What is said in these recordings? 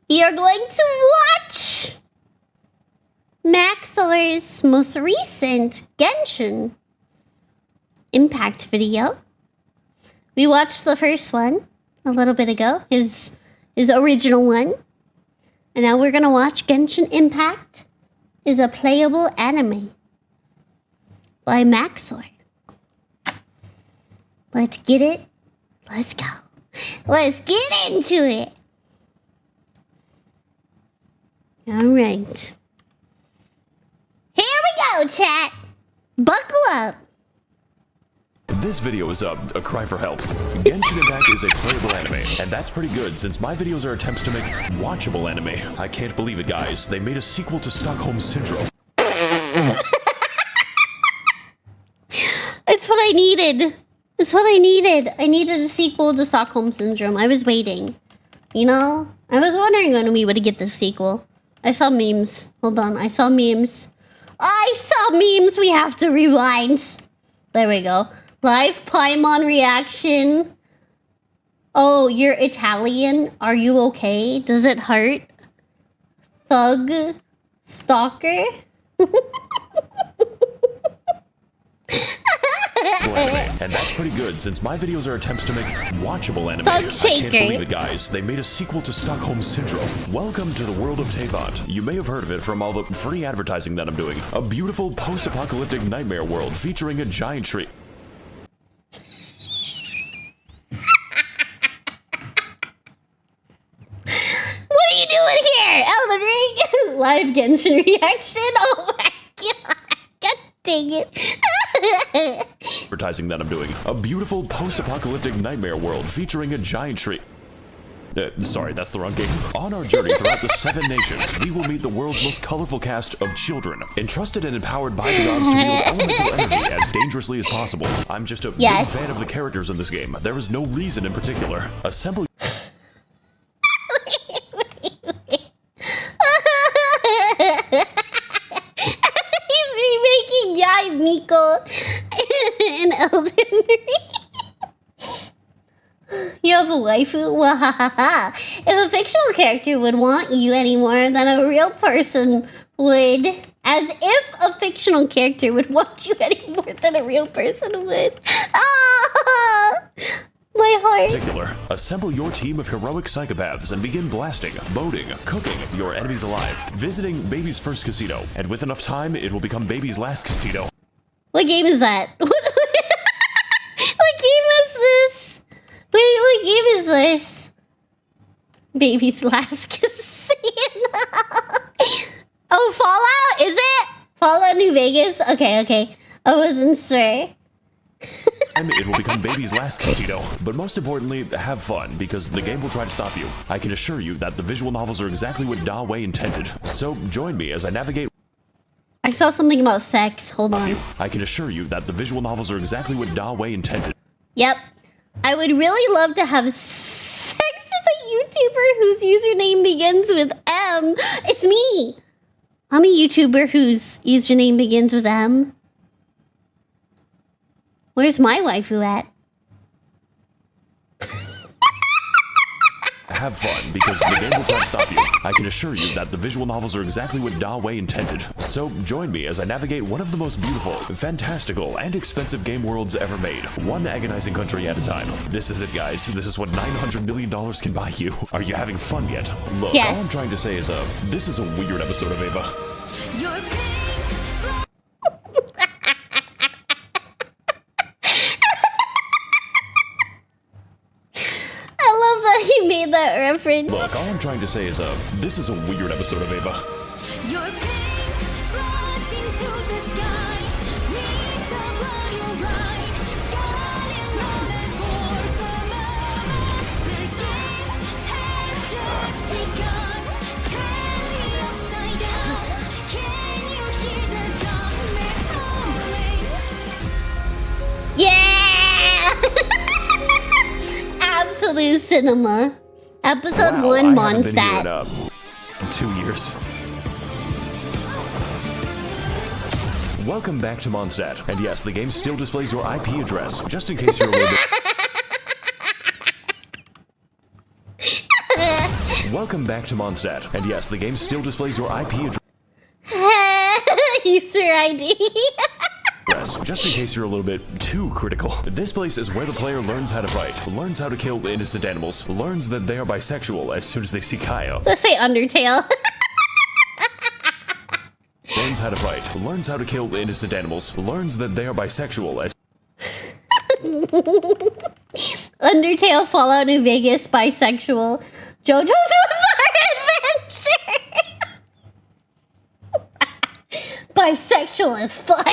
You're going to watch Max0r's most recent Genshin Impact video. We watched the first one a little bit ago, his original one. And now we're gonna watch Genshin Impact is a playable anime by Max0r. Let's get it. Let's go. Let's get into it. All right. Here we go, chat. Buckle up. This video is a cry for help. Genshin Impact is a playable anime, and that's pretty good since my videos are attempts to make watchable anime. I can't believe it, guys. They made a sequel to Stockholm Syndrome. It's what I needed. It's what I needed. I needed a sequel to Stockholm Syndrome. I was waiting. You know? I was wondering when we would get the sequel. I saw memes. Hold on. I saw memes. I saw memes. We have to rewind. There we go. Live Paimon reaction. Oh, you're Italian? Are you okay? Does it hurt? Thug? Stalker? And that's pretty good since my videos are attempts to make watchable anime. Thug I shaker. can't believe it, guys. They made a sequel to Stockholm Syndrome. Welcome to the world of Teyvat. You may have heard of it from all the free advertising that I'm doing. A beautiful post-apocalyptic nightmare world featuring a giant tree. What are you doing here? Elden Ring? Live Genshin reaction? Oh my god. God dang it. Advertising that I'm doing. A beautiful post-apocalyptic nightmare world featuring a giant tree. Sorry, that's the wrong game. On our journey throughout the 7 nations, we will meet the world's most colorful cast of children, entrusted and empowered by the gods to wield elemental energy as dangerously as possible. I'm just a big fan of the characters in this game. There is no reason in particular. Assemble. He's remaking Yai Miko in Elden Ring. You have a waifu? Wahahaha. If a fictional character would want you any more than a real person would. As if a fictional character would want you any more than a real person would. Ah! My heart. Particular. Assemble your team of heroic psychopaths and begin blasting, boating, cooking your enemies alive, visiting Baby's first casino, and with enough time, it will become Baby's last casino. What game is that? What game is this? Wait, what game is this? Baby's last casino. Oh, Fallout? Is it? Fallout New Vegas? Okay. I wasn't sure. It will become Baby's last casino. But most importantly, have fun, because the game will try to stop you. I can assure you that the visual novels are exactly what Da Wei intended. So join me as I navigate. I saw something about sex. Hold on. I can assure you that the visual novels are exactly what Da Wei intended. Yep. I would really love to have sex with a YouTuber whose username begins with M. It's me. I'm a YouTuber whose username begins with M. Where's my waifu at? Have fun, because the game will try to stop you. I can assure you that the visual novels are exactly what Da Wei intended. So join me as I navigate one of the most beautiful, fantastical, and expensive game worlds ever made. One agonizing country at a time. This is it, guys. This is what $900 million can buy you. Are you having fun yet? Look, all I'm trying to say is, this is a weird episode of Ava. He made that reference. Look, all I'm trying to say is, this is a weird episode of Ava. Your pain flies into the sky. Need the blood you'll ride. Skyline love and force the love. The game has just begun. Turn me upside down. Can you hear the darkness calling? Yeah! Absolute cinema. Episode 1 Mondstadt. 2 years. Welcome back to Mondstadt. And yes, the game still displays your IP address, just in case you're a little bit... Welcome back to Mondstadt. And yes, the game still displays your IP address. User ID. Just in case you're a little bit too critical. This place is where the player learns how to fight, learns how to kill innocent animals, learns that they are bisexual as soon as they see Kaya. Let's say Undertale. Learns how to fight, learns how to kill innocent animals, learns that they are bisexual as Undertale, Fallout New Vegas, bisexual. JoJo's Bizarre Adventure. Bisexual as fuck.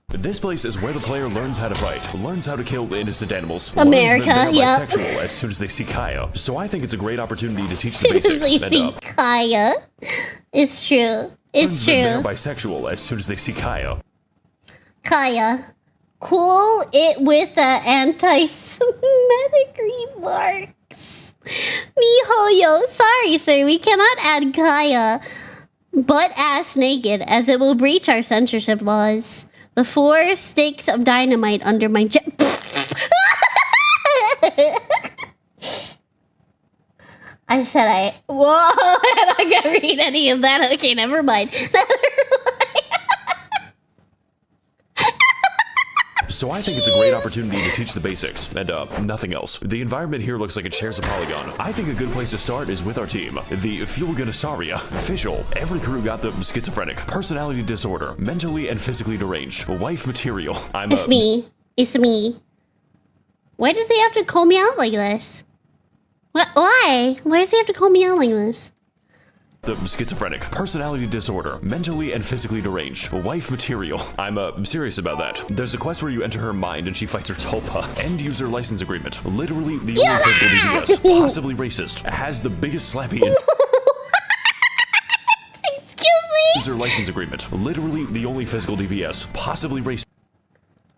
This place is where the player learns how to fight, learns how to kill innocent animals, America, learns that they are yep. bisexual as soon as they see Kaya. So I think it's a great opportunity to teach As the soon as they basics. see Kaya. It's true. It's Learns that they are true. bisexual as soon as they see Kaya. Kaya. Cool it with the anti-Semitic remarks. Mihoyo, sorry sir, we cannot add Kaya butt-ass naked as it will breach our censorship laws. The 4 sticks of dynamite under my I said whoa, I'm not gonna read any of that. Okay, never mind. So I think it's a great opportunity to teach the basics, and nothing else. The environment here looks like it shares a polygon. I think a good place to start is with our team. The Fulganisauria. Official. Every crew got the schizophrenic, personality disorder, mentally and physically deranged, wife material. It's me. It's me. Why does he have to call me out like this? What? Why? Why does he have to call me out like this? The schizophrenic, personality disorder, mentally and physically deranged, wife material. I'm serious about that. There's a quest where you enter her mind and she fights her tulpa. End user license agreement. Literally the only physical DPS. Possibly racist. Has the biggest slappy in Excuse me? user license agreement. Literally the only physical DPS. Possibly racist.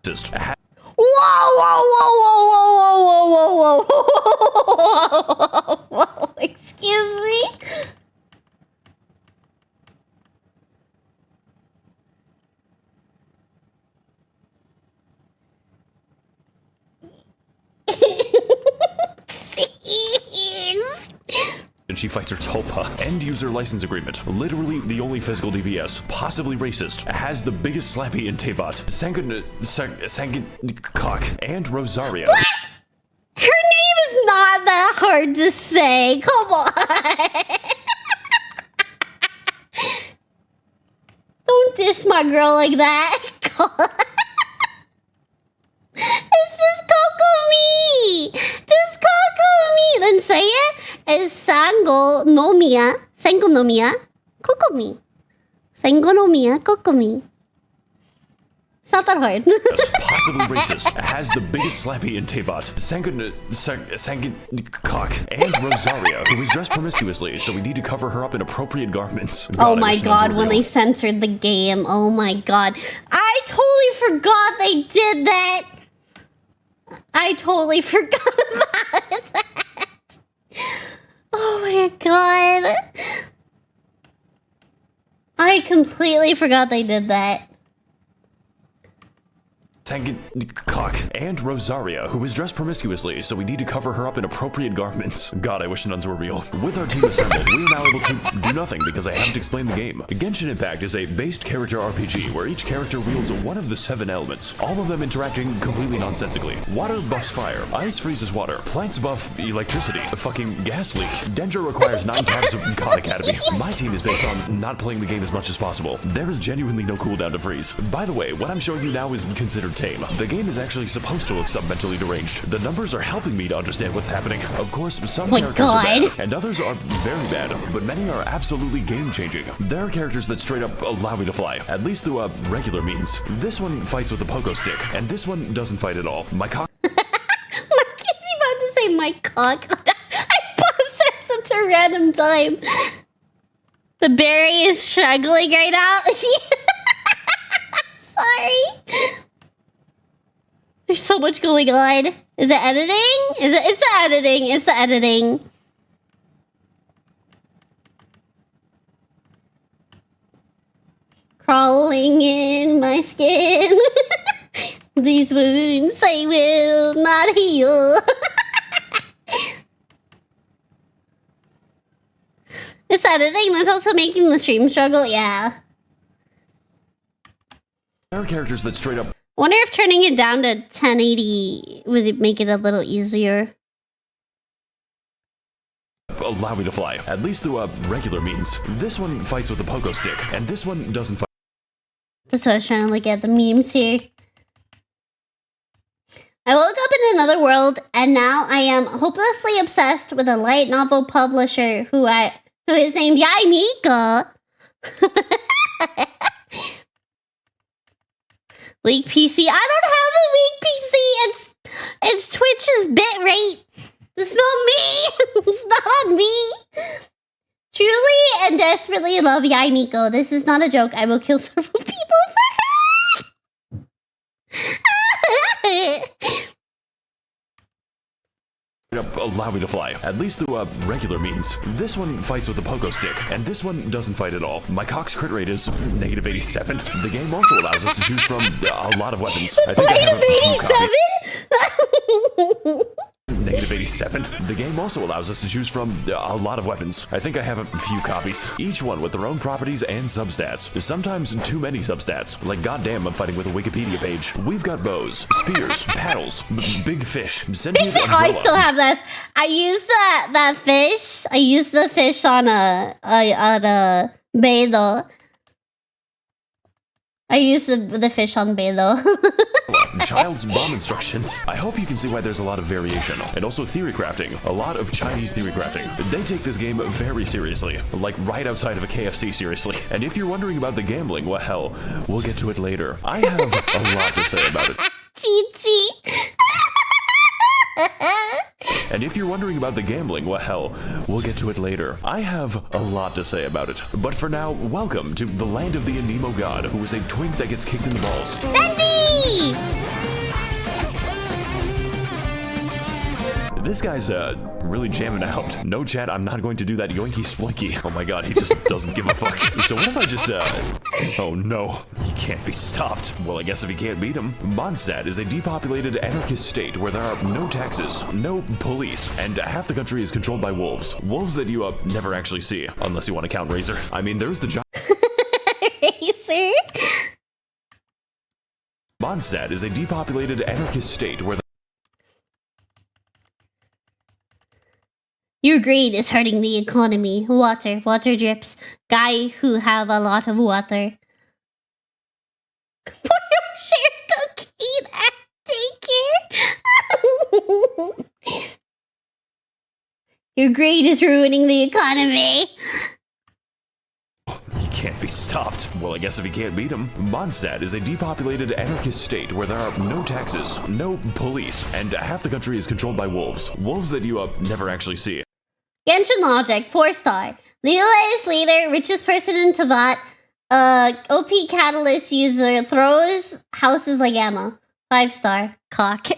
Whoa, whoa, whoa, whoa, whoa, whoa, whoa, whoa, whoa. Excuse me? Jeez. And she fights her tulpa. End user license agreement. Literally the only physical DPS. Possibly racist. Has the biggest slappy in Tevat. Sangan cock. And Rosaria. What? Her name is not that hard to say. Come on. Don't diss my girl like that. It's just Kokomi. Just Kokomi. Then say it as Sangonomiya. Sangonomiya. Kokomi. Sangonomiya. Kokomi. It's not that hard. Possibly racist. Has the biggest slappy in Tevat. Sangan cock. And Rosaria, who is dressed promiscuously, so we need to cover her up in appropriate garments. Oh I my wish nuns god, were when real. they censored the game. Oh my god. I totally forgot they did that. I totally forgot about that. Oh my god. I completely forgot they did that. Sangan cock. And Rosaria, who is dressed promiscuously, so we need to cover her up in appropriate garments. God, I wish nuns were real. With our team assembled, we are now able to do nothing because I haven't explained the game. Genshin Impact is a based character RPG where each character wields one of the 7 elements, all of them interacting completely nonsensically. Water buffs fire, ice freezes water, plants buff electricity, a fucking gas leak. Dendra requires 9 tabs of God Academy. My team is based on not playing the game as much as possible. There is genuinely no cooldown to freeze. By the way, what I'm showing you now is considered tame. The game is actually supposed to look sub-mentally deranged. The numbers are helping me to understand what's happening. Of course, some my characters are God. bad, and others are very bad, but many are absolutely game-changing. There are characters that straight up allow me to fly, at least through regular means. This one fights with a pogo stick, and this one doesn't fight at all. My cock My kid's about to say my cock. I paused at such a random time. The berry is struggling right now. Sorry. There's so much going on. Is it editing? It's the editing. It's the editing. Crawling in my skin. These wounds I will not heal. It's Saturday, that's also making the stream struggle, yeah. There are characters that straight up Wonder if turning it down to 1080 would it make it a little easier. allow me to fly, at least through regular means. This one fights with a pogo stick, and this one doesn't fight. That's what I was trying to look at the memes here. I woke up in another world, and now I am hopelessly obsessed with a light novel publisher who is named Yai Mika. Weak PC. I don't have a weak PC. It's Twitch's bitrate. It's not me. It's not on me. Truly and desperately love Yai Miko. This is not a joke. I will kill several people for her. Allow me to fly, at least through regular means. This one fights with a pogo stick, and this one doesn't fight at all. My cock's crit rate is negative 87. The game also allows us to choose from a lot of weapons. I think I have a 87? Negative 87. The game also allows us to choose from a lot of weapons. I think I have a few copies, each one with their own properties and substats. Sometimes too many substats. Like goddamn, I'm fighting with a Wikipedia page. We've got bows, spears, paddles, big fish, sentient umbrella. I still have this. I used that fish. I used the fish on a Beidou. I used the fish on Beidou. Child's bomb instructions. I hope you can see why there's a lot of variation. And also theory crafting. A lot of Chinese theory crafting. They take this game very seriously. Like right outside of a KFC seriously. And if you're wondering about the gambling, well hell, we'll get to it later. I have a lot to say about it. Chi-chi. And if you're wondering about the gambling, well hell, we'll get to it later. I have a lot to say about it. But for now, welcome to the land of the Anemo god, who is a twink that gets kicked in the balls. Bendy! This guy's really jamming out. No chat, I'm not going to do that yoinky splinky. Oh my god, he just doesn't give a fuck. So what if I just oh no, he can't be stopped. Well, I guess if he can't beat him. Mondstadt is a depopulated anarchist state where there are no taxes, no police, and half the country is controlled by wolves. Wolves that you never actually see, unless you want to count Razor. I mean, there's the giant. Razor? Mondstadt is a depopulated anarchist state where Your greed is hurting the economy. Water drips. Guy who have a lot of water. Shares cocaine at daycare. Your greed is ruining the economy. he can't be stopped. Well, I guess if he can't beat him. Mondstadt is a depopulated anarchist state where there are no taxes, no police, and half the country is controlled by wolves. Wolves that you never actually see. Genshin Logic, 4-star. Leela's leader, richest person in Tavat. OP Catalyst user, throws houses like ammo. 5-star. Cock.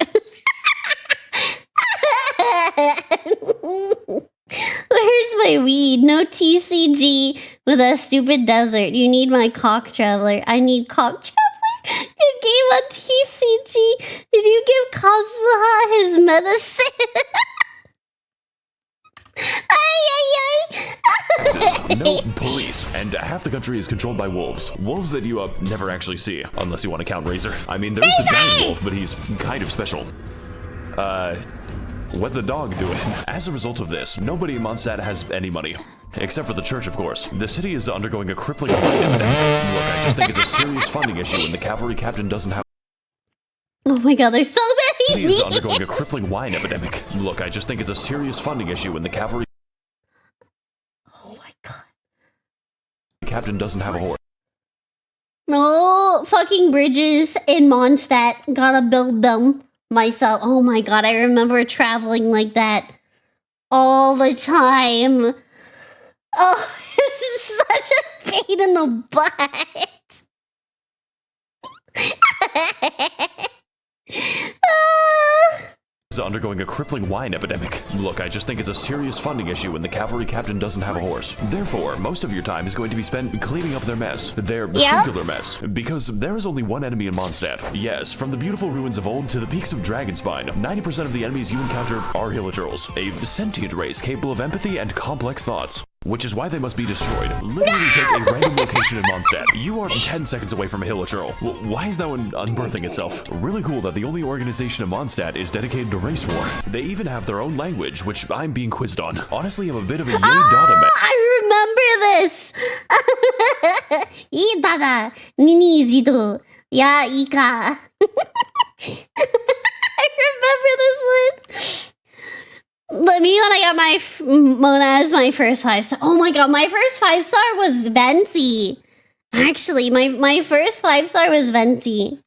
Where's my weed? No TCG with a stupid desert. You need my cock traveler. I need cock traveler. You gave a TCG. Did you give Kazuha his medicine? No police, and half the country is controlled by wolves. Wolves that you never actually see, unless you want to count Razor. I mean, there's the giant wolf, but he's kind of special. What the dog doing? As a result of this, nobody in Mondstadt has any money. Except for the church, of course. The city is undergoing a crippling epidemic. Look, I just think it's a serious funding issue and the cavalry captain doesn't have... Oh my god, there's so The many! city is undergoing a crippling wine epidemic. Look, I just think it's a serious funding issue and the cavalry... Oh my god. captain doesn't have a horse. No fucking bridges in Mondstadt. Gotta build them myself. Oh my god, I remember traveling like that all the time. Oh, this is such a pain in the butt. is undergoing a crippling wine epidemic. Look, I just think it's a serious funding issue and the cavalry captain doesn't have a horse. Therefore, most of your time is going to be spent cleaning up their mess. Their singular mess. Because there is only one enemy in Mondstadt. Yes, from the beautiful ruins of old to the peaks of Dragonspine, 90% of the enemies you encounter are Hilichurls, a sentient race capable of empathy and complex thoughts. Which is why they must be destroyed. Literally take a random location in Mondstadt. You are 10 seconds away from a Hilichurl. Why is that one unbirthing itself? Really cool that the only organization in Mondstadt is dedicated to race war. They even have their own language, which I'm being quizzed on. Honestly, I'm a bit of a yay data man. I remember this. Yay dada. Nini zido. Ya ika. I remember this one. But me when I got my Mona as my first 5-star. Oh my god, my first 5-star was Venti. Actually, my first 5-star was Venti.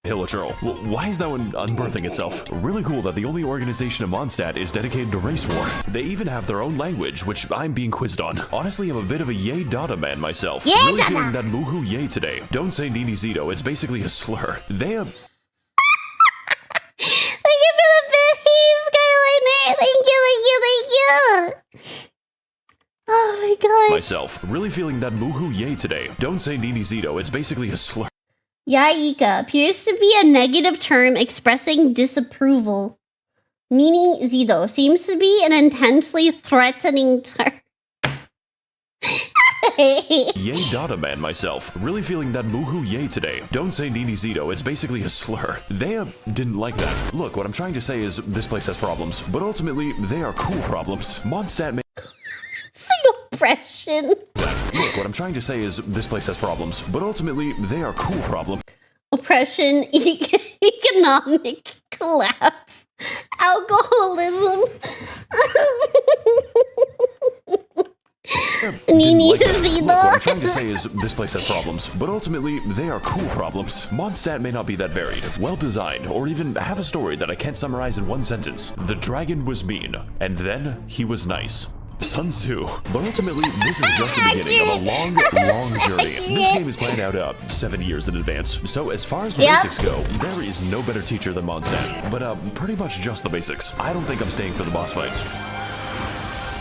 Hilichurl. Why is that one unbirthing itself? Really cool that the only organization in Mondstadt is dedicated to race war. They even have their own language, which I'm being quizzed on. Honestly, I'm a bit of a yay data man myself. Yay really dada. feeling that muhu yay today. Don't say Nini Zito, it's basically a slur. They have... Thank you for the 50, Skyliner. Thank you. Oh my gosh. myself. Really feeling that muhu yay today. Don't say Nini Zito, it's basically a slur. Yaika appears to be a negative term expressing disapproval. Nini Zido seems to be an intensely threatening term. Yay data man myself. Really feeling that muhu yay today. Don't say Nini Zito, it's basically a slur. They didn't like that. Look, what I'm trying to say is this place has problems, but ultimately they are cool problems. Mondstadt may... Oppression. Look, what I'm trying to say is this place has problems, but ultimately they are cool problems. Oppression, economic collapse, alcoholism. Nini Look, what I'm Zito. trying to say is this place has problems, but ultimately they are cool problems. Mondstadt may not be that varied, well designed, or even have a story that I can't summarize in one sentence. The dragon was mean, and then he was nice. Sun Tzu. But ultimately, this is just the beginning of a long journey. This game is planned out 7 years in advance. So as far as the basics go, there is no better teacher than Mondstadt. But pretty much just the basics. I don't think I'm staying for the boss fights.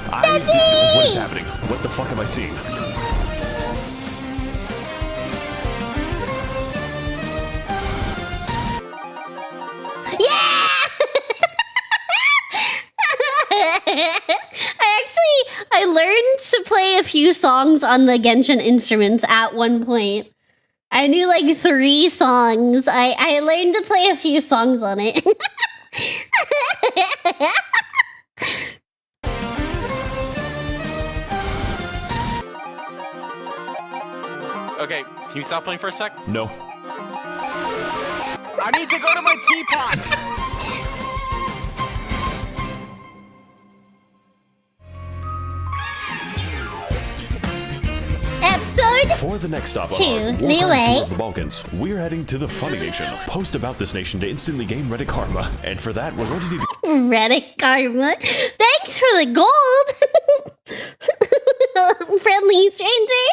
What is happening? What the fuck am I seeing? I learned to play a few songs on the Genshin instruments at one point. I knew like 3 songs. I learned to play a few songs on it. Okay, can you stop playing for a sec? No. I need to go to my teapot! Episode For the next stop 2, on our Liu War Crimes Wei. of the Balkans, we're heading to the Funny Nation. Post about this nation to instantly gain Reddit karma, and for that, we're going to need Reddit karma. Thanks for the gold. Friendly stranger.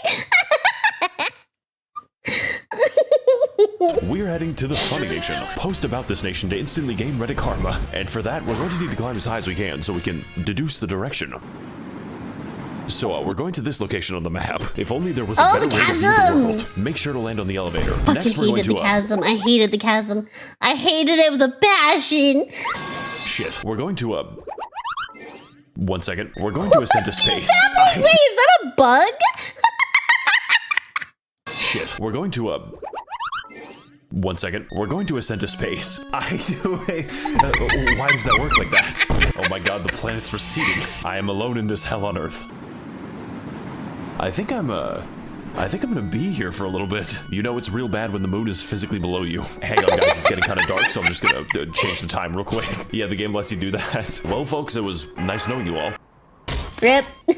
We're heading to the Funny Nation. Post about this nation to instantly gain Reddit karma, and for that, we're going to need to climb as high as we can so we can deduce the direction. So we're going to this location on the map. If only there was a better way to view the chasm! world. Make sure to land on the elevator. Fucking Next, we're going hated the to chasm. I hated the chasm. I hated it with a passion. shit. We're going to 1 second. We're going to ascend to space. Wait, is that a bug? Shit. We're going to 1 second. We're going to ascend to space. Why does that work like that? Oh my god, the planet's receding. I am alone in this hell on Earth. I think I'm gonna be here for a little bit. You know, it's real bad when the moon is physically below you. Hang on, guys, it's getting kind of dark, so I'm just gonna change the time real quick. Yeah, the game lets you do that. Well, folks, it was nice knowing you all. Rip. What?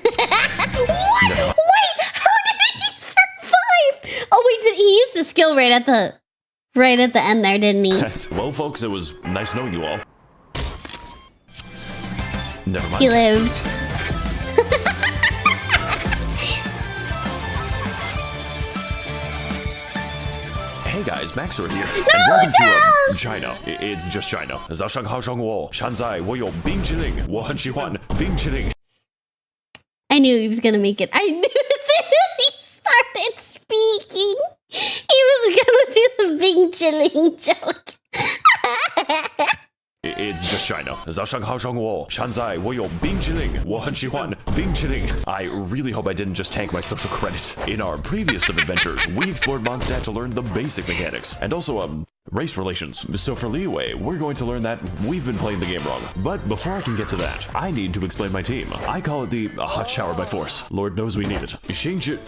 No. Wait, how did he survive? Oh wait, he used his skill right at the end there, didn't he? Well, folks, it was nice knowing you all. Never mind. He lived. Hey Hey guys, Max0r here, No, and welcome to Charles! China. It's just China. 早上好上午，现在我有冰淇淋，我很喜欢冰淇淋。 I knew he was gonna make it. I knew as soon as he started speaking, he was gonna do the Bing Chilling joke. It's just China. 早上好上午，现在我有冰淇淋，我很喜欢冰淇淋。I really hope I didn't just tank my social credit. In our previous of adventures, we explored Mondstadt to learn the basic mechanics, and also, race relations. So for leeway, we're going to learn that we've been playing the game wrong. But before I can get to that, I need to explain my team. I call it the hot shower by force. Lord knows we need it. Xingzhe.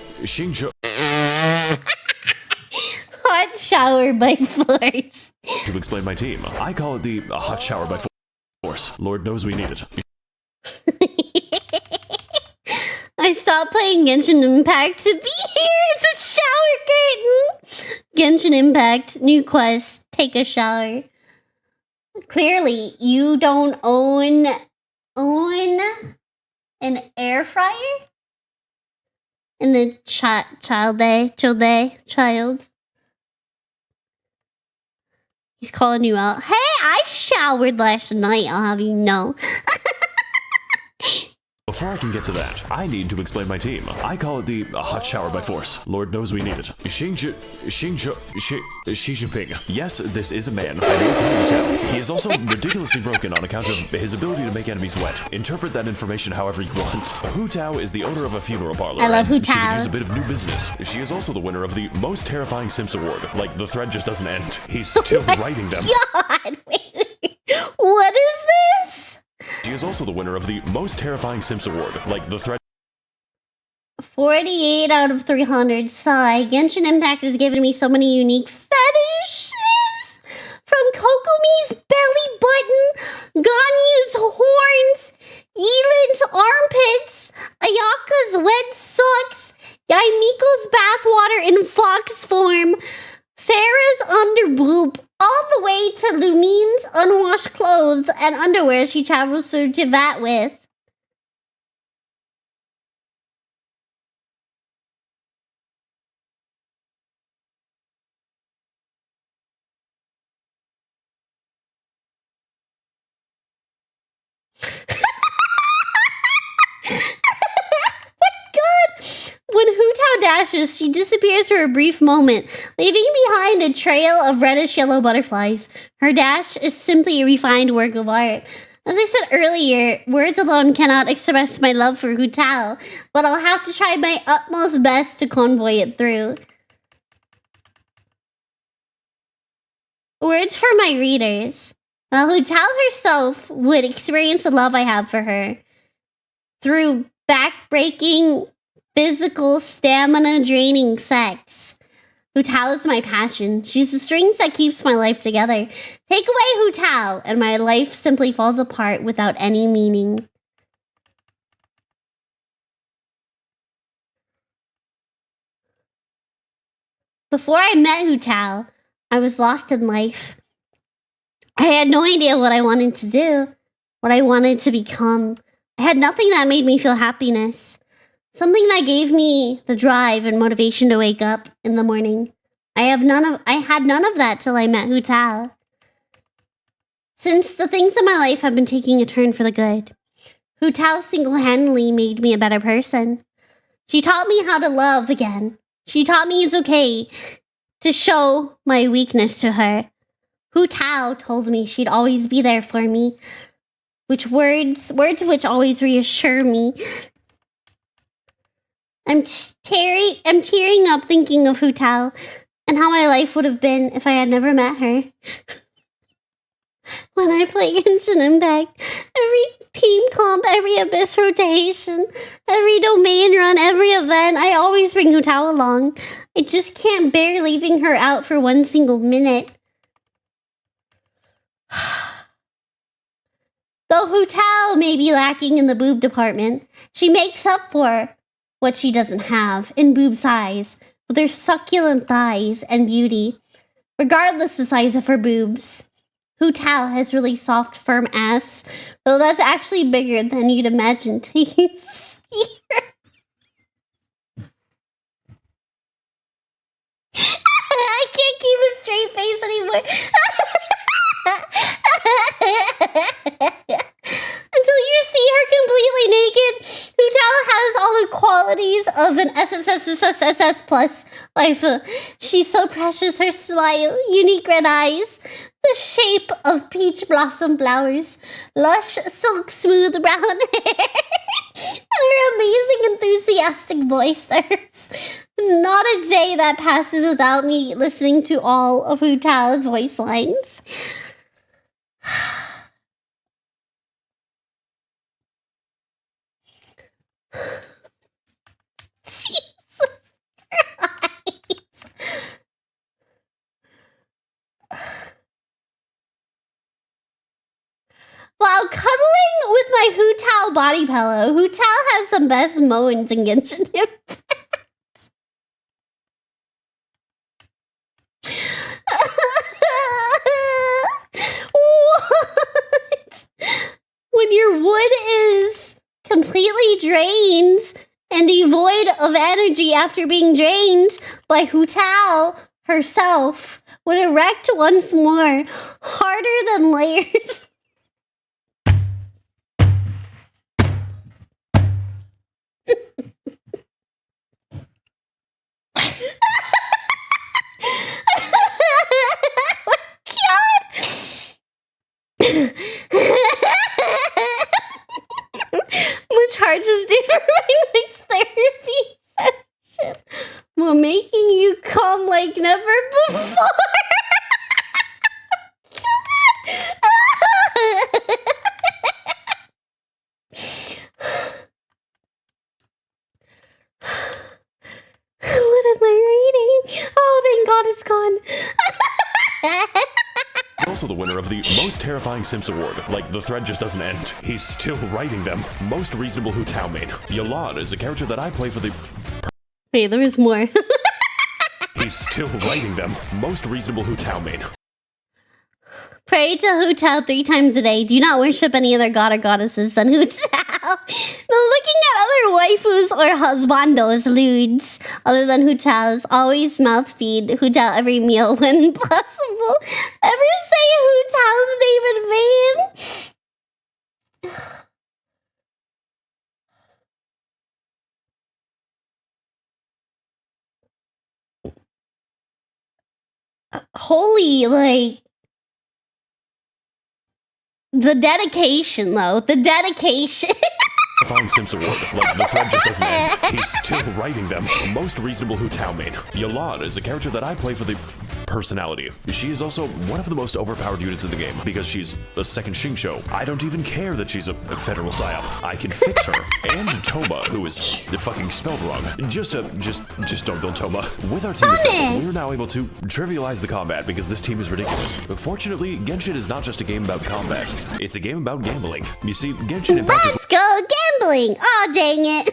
Hot shower by force. To explain my team, I call it the hot shower by force. Lord knows we need it. I stopped playing Genshin Impact to be here. It's a shower curtain. Genshin Impact, new quest, take a shower. Clearly, you don't own an air fryer in the child. He's calling you out. Hey, I showered last night, I'll have you know. Before I can get to that, I need to explain my team. I call it the hot shower by force. Lord knows we need it. Xi Jinping. Yes, this is a man. I think it's Hu Tao. He is also ridiculously broken on account of his ability to make enemies wet. Interpret that information however you want. Hu Tao is the owner of a funeral parlor. I love Hu and she Tao. does a bit of new business. She is also the winner of the most terrifying Sims award. Like, the thread just doesn't end. He's still writing them. God, wait. What is this? She is also the winner of the most terrifying Sims award. Like, the thread 48 out of 300. Sigh. Genshin Impact has given me so many unique fetishes. From Kokomi's belly button, Ganyu's horns, Yeelin's armpits, Ayaka's wet socks, Yaimiko's bathwater in fox form, Sarah's underboob, all the way to Lumine's unwashed clothes and underwear she travels through Tibet with. When Hu Tao dashes, she disappears for a brief moment, leaving behind a trail of reddish-yellow butterflies. Her dash is simply a refined work of art. As I said earlier, words alone cannot express my love for Hu Tao, but I'll have to try my utmost best to convoy it through. Words for my readers. Well, Hu Tao herself would experience the love I have for her through back-breaking, physical, stamina-draining sex. Hu Tao is my passion. She's the strings that keeps my life together. Take away Hu Tao, and my life simply falls apart without any meaning. Before I met Hu Tao, I was lost in life. I had no idea what I wanted to do, what I wanted to become. I had nothing that made me feel happiness. Something that gave me the drive and motivation to wake up in the morning. I had none of that till I met Hu Tao. Since the things in my life have been taking a turn for the good, Hu Tao single-handedly made me a better person. She taught me how to love again. She taught me it's okay to show my weakness to her. Hu Tao told me she'd always be there for me, words which always reassure me. I'm tearing up thinking of Hu Tao and how my life would have been if I had never met her. When I play Genshin Impact, every team comp, every abyss rotation, every domain run, every event, I always bring Hu Tao along. I just can't bear leaving her out for one single minute. Though Hu Tao may be lacking in the boob department, she makes up for what she doesn't have in boob size, with her succulent thighs and beauty. Regardless the size of her boobs, Hu Tao has really soft, firm ass, though that's actually bigger than you'd imagine till you see her. I can't keep straight face anymore. Until you see her completely naked, Hutao has all the qualities of an SSSSSS plus waifu. She's so precious, her smile, unique red eyes, the shape of peach blossom flowers, lush, silk smooth brown hair, and her amazing enthusiastic voice. There's not a day that passes without me listening to all of Hutao's voice lines. Jesus Christ. While cuddling with my Hutao body pillow, Hutao has the best moments in Genshin Impact. What? When your wood is completely drained and devoid of energy after being drained by Hutao herself, would erect once more, harder than layers. Much charges due for my next therapy session while making you come like never before. What am I reading? Oh, thank God it's gone. He's also the winner of the Most Terrifying Sims Award. Like, the thread just doesn't end. He's still writing them. Most Reasonable Hutao main. Yolad is a character that I play for the... Wait, there is more. He's still writing them. Most Reasonable Hutao main. Pray to Hutao 3 times a day. Do not worship any other god or goddesses than Hutao. No, looking at other waifus or husbandos, lewds, other than Hutao's. Always mouth feed Hutao every meal when possible. Ever say Hutao's name in vain? Holy, like... The dedication, though. The dedication. Terrifying Sims Award. Like, the thread just doesn't end. He's still writing them. Most Reasonable Hutao main. Yolad is a character that I play for the personality. She is also one of the most overpowered units in the game because she's a second Shingsho. I don't even care that she's a federal psyop. I can fix her. And Toba, who is fucking spelled wrong. Just don't build Toba. With our team assembled, we're now able to trivialize the combat because this team is ridiculous. Fortunately, Genshin is not just a game about combat. It's a game about gambling. You see, Genshin Impact Let's go gambling! Aw, dang it.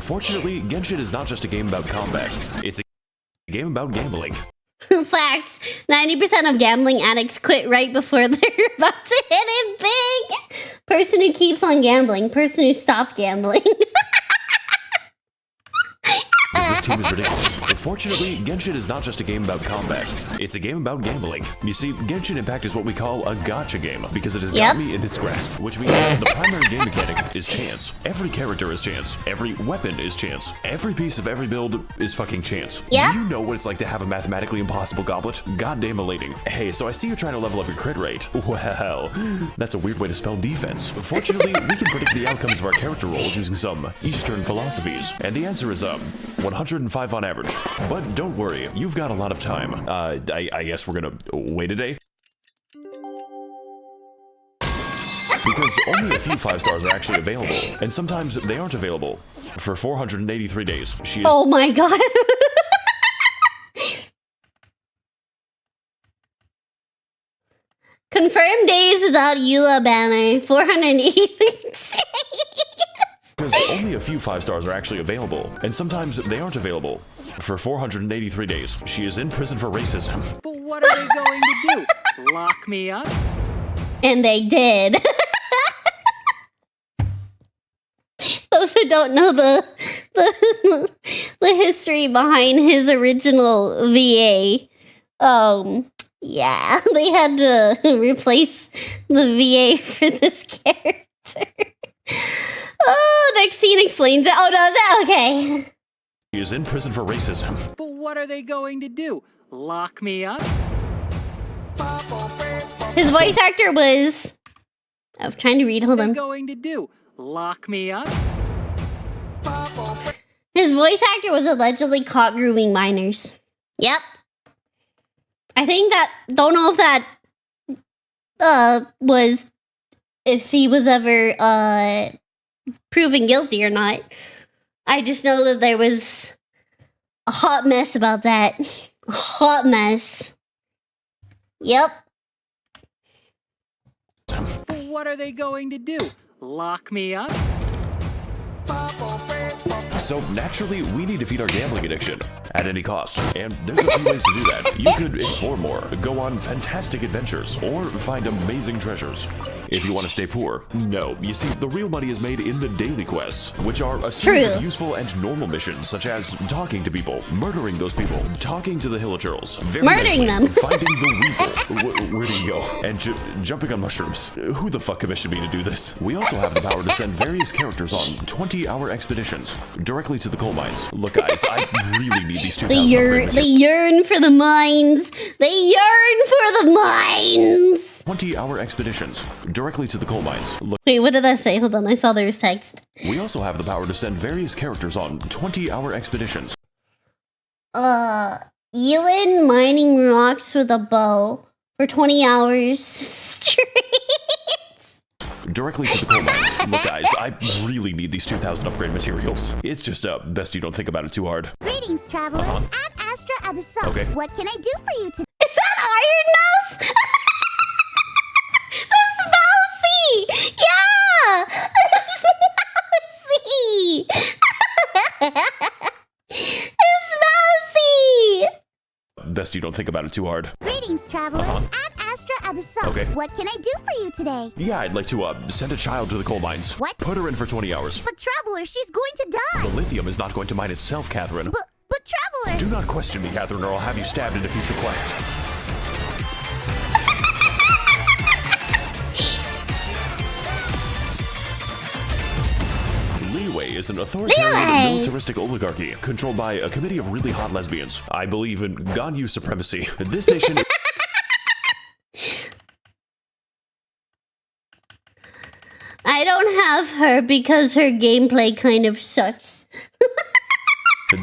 Fortunately, Genshin is not just a game about combat. It's a game about gambling. Facts. 90% of gambling addicts quit right before they're about to hit it big. Person who keeps on gambling. Person who stopped gambling. This team is ridiculous. Fortunately, Genshin is not just a game about combat. It's a game about gambling. You see, Genshin Impact is what we call a gacha game because it has got me in its grasp, which means the primary game mechanic is chance. Every character is chance. Every weapon is chance. Every piece of every build is fucking chance. Yep. Do you know what it's like to have a mathematically impossible goblet? Goddamn elating. Hey, so I see you're trying to level up your crit rate. Well, that's a weird way to spell defense. Fortunately, we can predict the outcomes of our character rolls using some Eastern philosophies. And the answer is 105 on average. But don't worry, you've got a lot of time. I guess we're gonna wait a day. Because only a few 5 stars are actually available, and sometimes they aren't available. For 483 days, she is- Oh my god. Confirmed days without Eula banner. 483 days. Because only a few 5 stars are actually available, and sometimes they aren't available. For 483 days, she is in prison for racism. But what are they going to do? Lock me up? And they did. Those who don't know the history behind his original VA, Yeah, they had to replace the VA for this character. Oh, next scene explains it. Oh, no, is that okay? He is in prison for racism. But what are they going to do? Lock me up? His voice actor was... I'm trying to read, hold What are on. they going to do? Lock me up? His voice actor was allegedly caught grooming minors. Yep. I think that... Don't know if that... was... If he was ever, proven guilty or not. I just know that there was a hot mess about that. A hot mess. Yep. But what are they going to do? Lock me up? So naturally, we need to feed our gambling addiction at any cost. And there's a few ways to do that. You could explore more, go on fantastic adventures, or find amazing treasures. If you want to stay poor, no. You see, the real money is made in the daily quests, which are a series of useful and normal missions, such as talking to people, murdering those people, talking to the hillagers, Murdering them. finding the weasel. Where do you go? And jumping on mushrooms. Who the fuck commissioned me to do this? We also have the power to send various characters on 20-hour expeditions directly to the coal mines. Look, guys, I really need these 2,000 upgrades. They yearn for the mines. They yearn for the mines. 20-hour expeditions directly to the coal mines. Look, Wait, what did that say? Hold on, I saw there was text. we also have the power to send various characters on 20-hour expeditions Elin mining rocks with a bow for 20 hours straight. directly to the coal mines. Look, guys, I really need these 2,000 upgrade materials. It's just best you don't think about it too hard. Greetings, traveler. I'm Astra Abyssal. Okay. What can I do for you today? Is that Iron Mouse? That's Mousy! Yeah! It's Mousy! Best you don't think about it too hard. Greetings, traveler. I'm Astra Abyssal. Okay. What can I do for you today? Yeah, I'd like to send a child to the coal mines. What? Put her in for 20 hours. But traveler, she's going to die. The lithium is not going to mine itself, Catherine. But traveler. Do not question me, Catherine, or I'll have you stabbed in a future quest. Leeway is an authoritarian militaristic oligarchy controlled by a committee of really hot lesbians. I believe in Ganyu supremacy. This nation... I don't have her because her gameplay kind of sucks.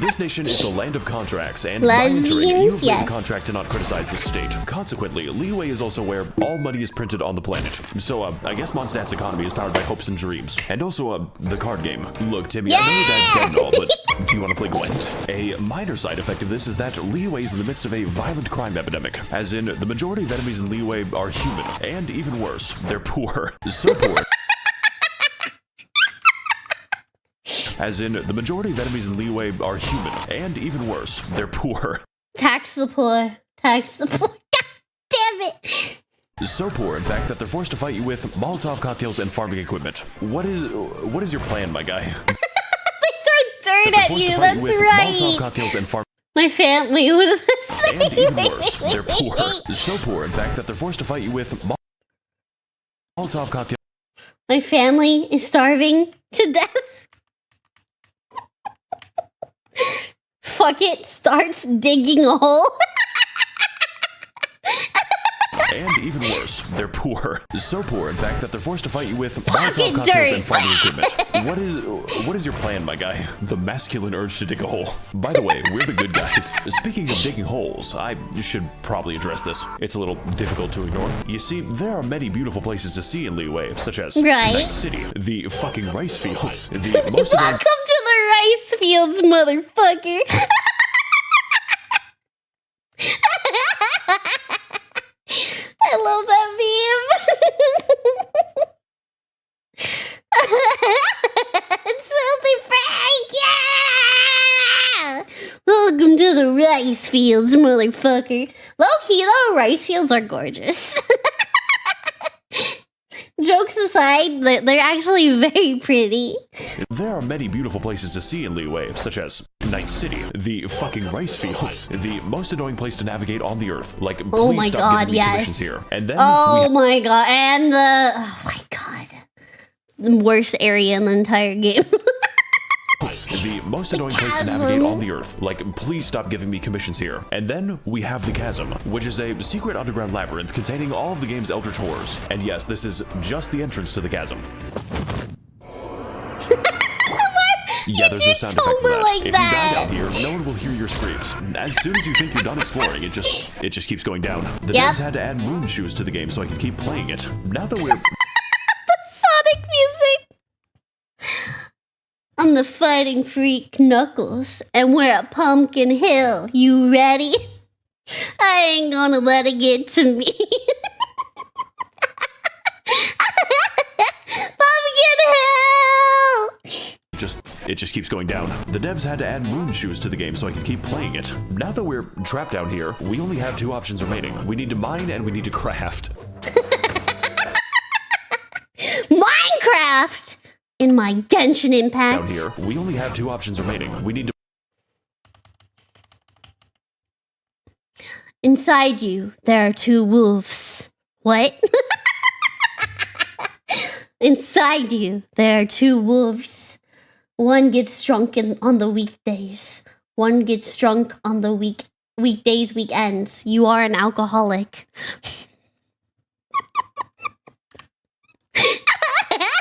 This nation is the land of contracts, and by entering, you have Lesbians, made a yes. contract to not criticize the state. Consequently, Leeway is also where all money is printed on the planet. So, I guess Mondstadt's economy is powered by hopes and dreams. And also, the card game. Look, Timmy, I know your dad's dead and all, but do you want to play Gwent? A minor side effect of this is that Leeway is in the midst of a violent crime epidemic. As in, the majority of enemies in Leeway are human, and even worse, they're poor. So poor. As in, the majority of enemies in Leeway are human, and even worse, they're poor. Tax the poor. Tax the poor. God damn it! So poor, in fact, that they're forced to fight you with Molotov cocktails and farming equipment. What is your plan, my guy? They throw dirt at you, that's Molotov right! cocktails and farming. My family would have said. And even worse, they're poor. So poor, in fact, that they're forced to fight you with Molotov cocktails. My family is starving to death. Fuck it, starts digging a hole. And even worse, they're poor. So poor, in fact, that they're forced to fight you with Fucking Molotov cocktails dirt. and farming equipment. What is your plan, my guy? The masculine urge to dig a hole. By the way, we're the good guys. Speaking of digging holes, I should probably address this. It's a little difficult to ignore. You see, there are many beautiful places to see in Leeway, such as Right. Night City, the fucking rice fields, the most of them. Welcome to the rice fields, motherfucker. I love that meme. It's Filthy Frank, yeah! Welcome to the rice fields, motherfucker. Low-key, though, rice fields are gorgeous. Jokes aside, they're actually very pretty. There are many beautiful places to see in Leeway, such as Night City, the fucking rice fields, the most annoying place to navigate on the earth. Like, please Oh my stop god, giving me yes. commissions here. And then Oh my god, and oh my god. The worst area in the entire game. the most annoying place to navigate on the earth. Like, please stop giving me commissions here. And then we have the Chasm, which is a secret underground labyrinth containing all of the game's eldritch horrors. And yes, this is just the entrance to the chasm. Yeah, there's no sound effect for that. Like if that. you die down here, no one will hear your screams. As soon as you think you're done exploring, it just keeps going down. The devs had to add moon shoes to the game so I could keep playing it. Now that we're Sonic music. I'm the fighting freak Knuckles, and we're at Pumpkin Hill. You ready? I ain't gonna let it get to me. Pumpkin Hill! it just keeps going down. The devs had to add moon shoes to the game so I could keep playing it. Now that we're trapped down here, we only have 2 options remaining. We need to mine and we need to craft. Minecraft! In my Genshin Impact. Down here, we only have 2 options remaining. We need to Inside you, there are 2 wolves. What? Inside you, there are 2 wolves. One gets drunk on the weekdays. One gets drunk on the weekdays, weekends. You are an alcoholic.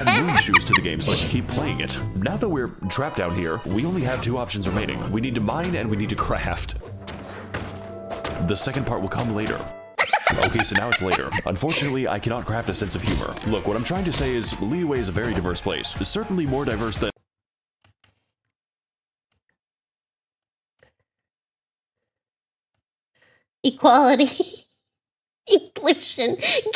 add moon shoes to the game so I can keep playing it. Now that we're trapped down here, we only have 2 options remaining. We need to mine and we need to craft. The second part will come later. Okay, so now it's later. Unfortunately, I cannot craft a sense of humor. Look, what I'm trying to say is Liyue is a very diverse place. Certainly more diverse than... Equality. Inclusion. Gay!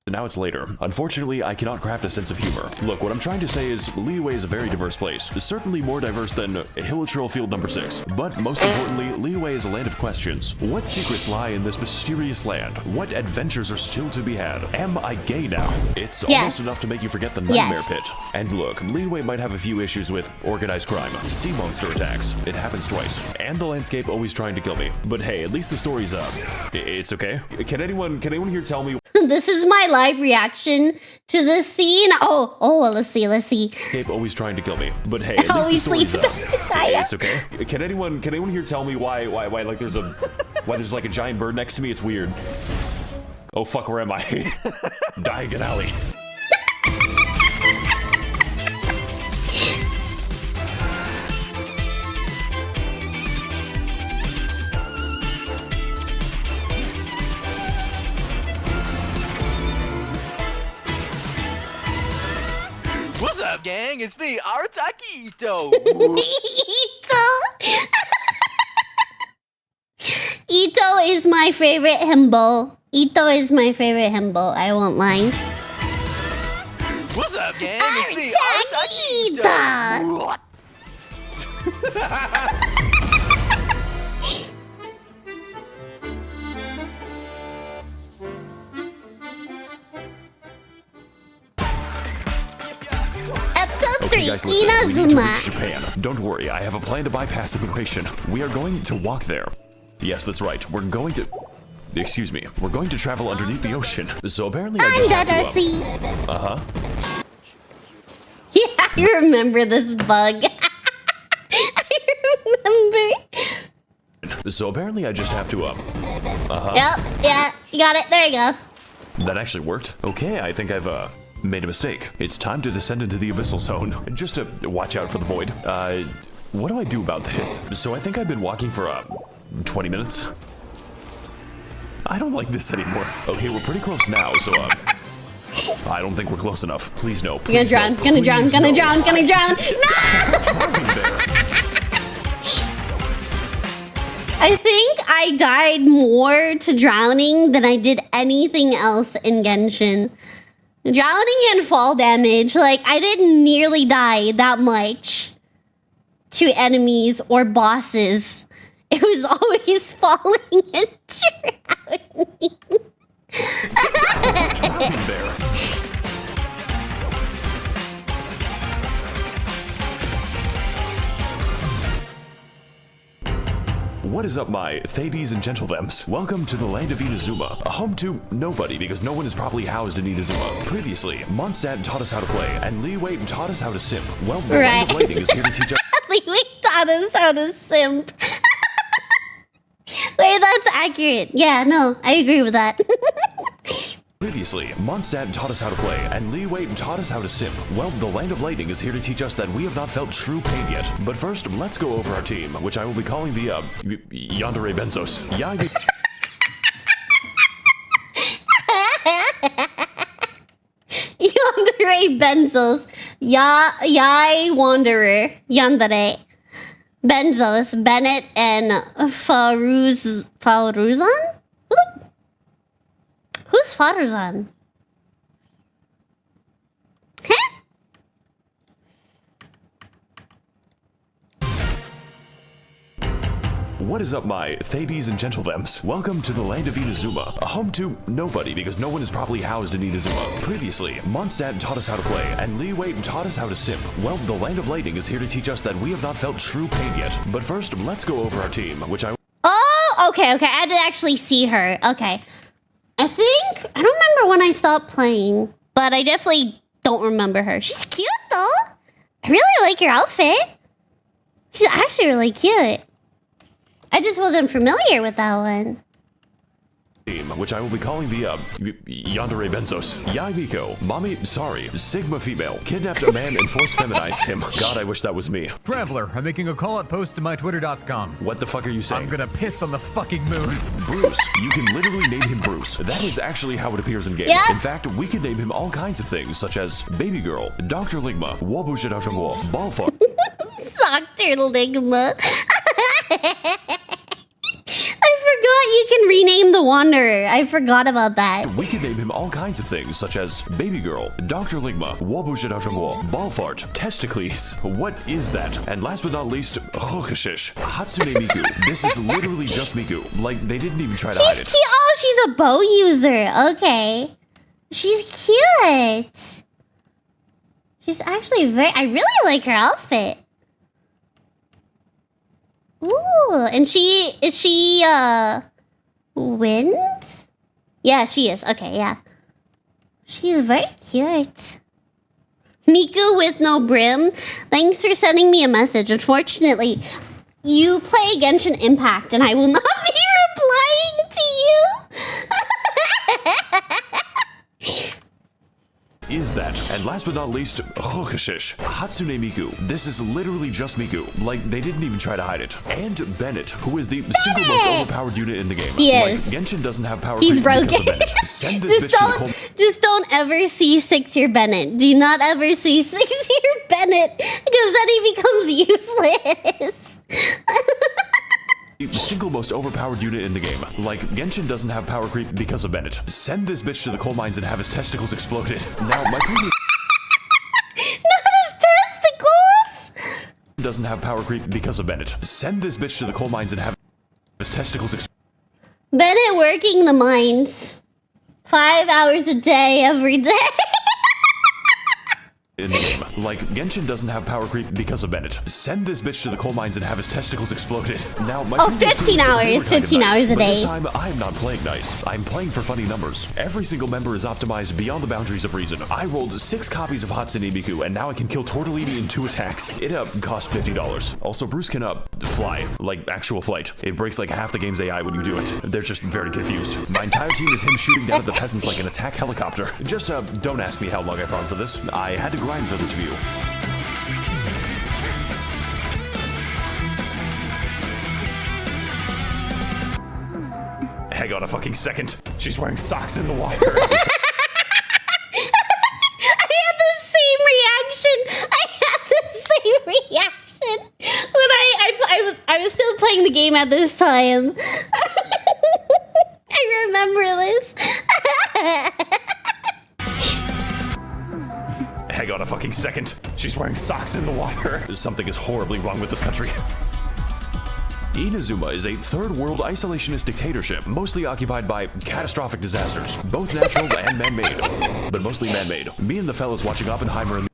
Now it's later. Unfortunately, I cannot craft a sense of humor. Look, what I'm trying to say is Liyue is a very diverse place. Certainly more diverse than Hilichurl Field number 6. But most importantly, Liyue is a land of questions. What secrets lie in this mysterious land? What adventures are still to be had? Am I gay now? It's almost enough to make you forget the nightmare pit. And look, Liyue might have a few issues with organized crime, sea monster attacks. It happens twice. And the landscape always trying to kill me. But hey, at least the story's up. It's okay. Can anyone here tell me... This is my live reaction to the scene. Oh, let's see. Escape always trying to kill me, but hey, at least the story's up. It's okay. Can anyone here tell me why like there's like a giant bird next to me? It's weird. Oh fuck, where am I? Diagon Alley. What's up, gang? It's me, Arataki Ito. Ito is my favorite himbo. I won't lie. What's up, gang? It's me, Arataki Arataki Ito. Ito. What? Episode Okay, 3, guys, listen. We need to reach Inazuma. Japan. Don't worry, I have a plan to bypass immigration. We are going to walk there. Yes, that's right. We're going to... Excuse me. We're going to travel underneath the ocean. So apparently I Under just the have to, sea. Uh-huh. Yeah, I remember this bug. I remember. So apparently I just have to, Uh-huh. Yep, yeah, you got it. There you go. That actually worked. Okay, I think I've, made a mistake. It's time to descend into the abyssal zone. Just to watch out for the void. What do I do about this? So I think I've been walking for, 20 minutes. I don't like this anymore. Okay, we're pretty close now, so, I don't think we're close enough. Please no. You're gonna drown, gonna drown, gonna drown, gonna drown. No! I think I died more to drowning than I did anything else in Genshin. Drowning and fall damage, like, I didn't nearly die that much to enemies or bosses. It was always falling and drowning. is up, my Thades and Gentlethems? Welcome to the land of Inazuma, a home to nobody because no one is properly housed in Inazuma. Previously, Mondstadt taught us how to play, and Leeway taught us how to simp. Well, the land of lighting is here to teach us. Leeway taught us how to simp. Wait, that's accurate. Yeah, no, I agree with that. Previously, Mondstadt taught us how to play, and Leeway taught us how to simp. Well, the land of lighting is here to teach us that we have not felt true pain yet. But first, let's go over our team, which I will be calling the, Yandere Benzos. Yandere Benzos. Yai Wanderer. Yandere. Benzos. Bennett and Faruzan? Who's Faruzan? Huh? What is up, my Thades and Gentlethems? Welcome to the land of Inazuma, a home to nobody because no one is properly housed in Inazuma. Previously, Mondstadt taught us how to play, and Leeway taught us how to simp. Well, the land of lighting is here to teach us that we have not felt true pain yet. But first, let's go over our team, which I... Oh, okay. I did actually see her. Okay. I don't remember when I stopped playing, but I definitely don't remember her. She's cute, though. I really like her outfit. She's actually really cute. I just wasn't familiar with that one. Which I will be calling the, Yandere Benzos. Yai Miko, Mommy, sorry, Sigma female, kidnapped a man and force feminized him. God, I wish that was me. Traveler, I'm making a call-out post to my twitter.com. What the fuck are you saying? I'm gonna piss on the fucking moon. Bruce. You can literally name him Bruce. That is actually how it appears in game. Yeah. In fact, we can name him all kinds of things, such as Baby Girl, Dr. Ligma, Wabushidashangwo, Ballfuck. Dr. Ligma. I forgot you can rename the Wanderer. I forgot about that. We can name him all kinds of things, such as Baby Girl, Dr. Ligma, Wabushidashangwo, Ballfart, Testicles. What is that? And last but not least, Hokushish, Hatsune Miku. This is literally just Miku. Like, they didn't even try to hide She's it. cute. Oh, she's a bow user. Okay. She's cute. She's actually I really like her outfit. Ooh, and is she wind? Yeah, she is. Okay, yeah. She's very cute. Miku with no brim. Thanks for sending me a message. Unfortunately, you play Genshin Impact and I will not be replying to you. Is that? And last but not least, Hokushish, Hatsune Miku. This is literally just Miku. Like, they didn't even try to hide it. And Bennett, who is the single most overpowered unit in the game. He like, is. Genshin doesn't have power He's creep broken. because of Bennett. Send this bitch to the cold... Just don't ever see 6-year Bennett. Do not ever see 6-year Bennett, because then he becomes useless. The single most overpowered unit in the game. Like, Genshin doesn't have power creep because of Bennett. Send this bitch to the coal mines and have his testicles exploded. Now, my previous... Not his testicles! doesn't have power creep because of Bennett. Send this bitch to the coal mines and have his testicles exploded. Bennett working the mines. 5 hours a day, every day. In the game. Like, Genshin doesn't have power creep because of Bennett. Send this bitch to the coal mines and have his testicles exploded. Now, my 15 hours. 15 hours a but day. this time, I am not playing nice. I'm playing for funny numbers. Every single member is optimized beyond the boundaries of reason. I rolled 6 copies of Hatsune Miku, and now I can kill Tortellini in 2 attacks. It cost $50. Also, Bruce can fly, like actual flight. It breaks like half the game's AI when you do it. They're just very confused. My entire team is him shooting down at the peasants like an attack helicopter. Just don't ask me how long I farmed for this. I had to grind for this view. Hang on a fucking second. She's wearing socks in the water. I had the same reaction when I was still playing the game at this time. I remember this. Hang on a fucking second. She's wearing socks in the water. Something is horribly wrong with this country. Inazuma is a third-world isolationist dictatorship, mostly occupied by catastrophic disasters, both natural and man-made, but mostly man-made. Me and the fellas watching Oppenheimer and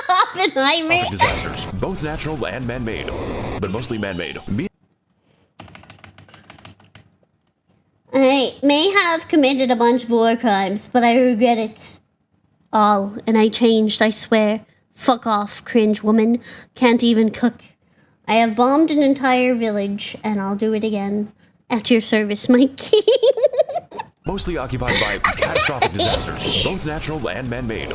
Oppenheimer. disasters, both natural and man-made, but mostly man-made. I may have committed a bunch of war crimes, but I regret it all, and I changed, I swear. Fuck off, cringe woman. Can't even cook. I have bombed an entire village, and I'll do it again. At your service, my king. Mostly occupied by catastrophic disasters, both natural and man-made.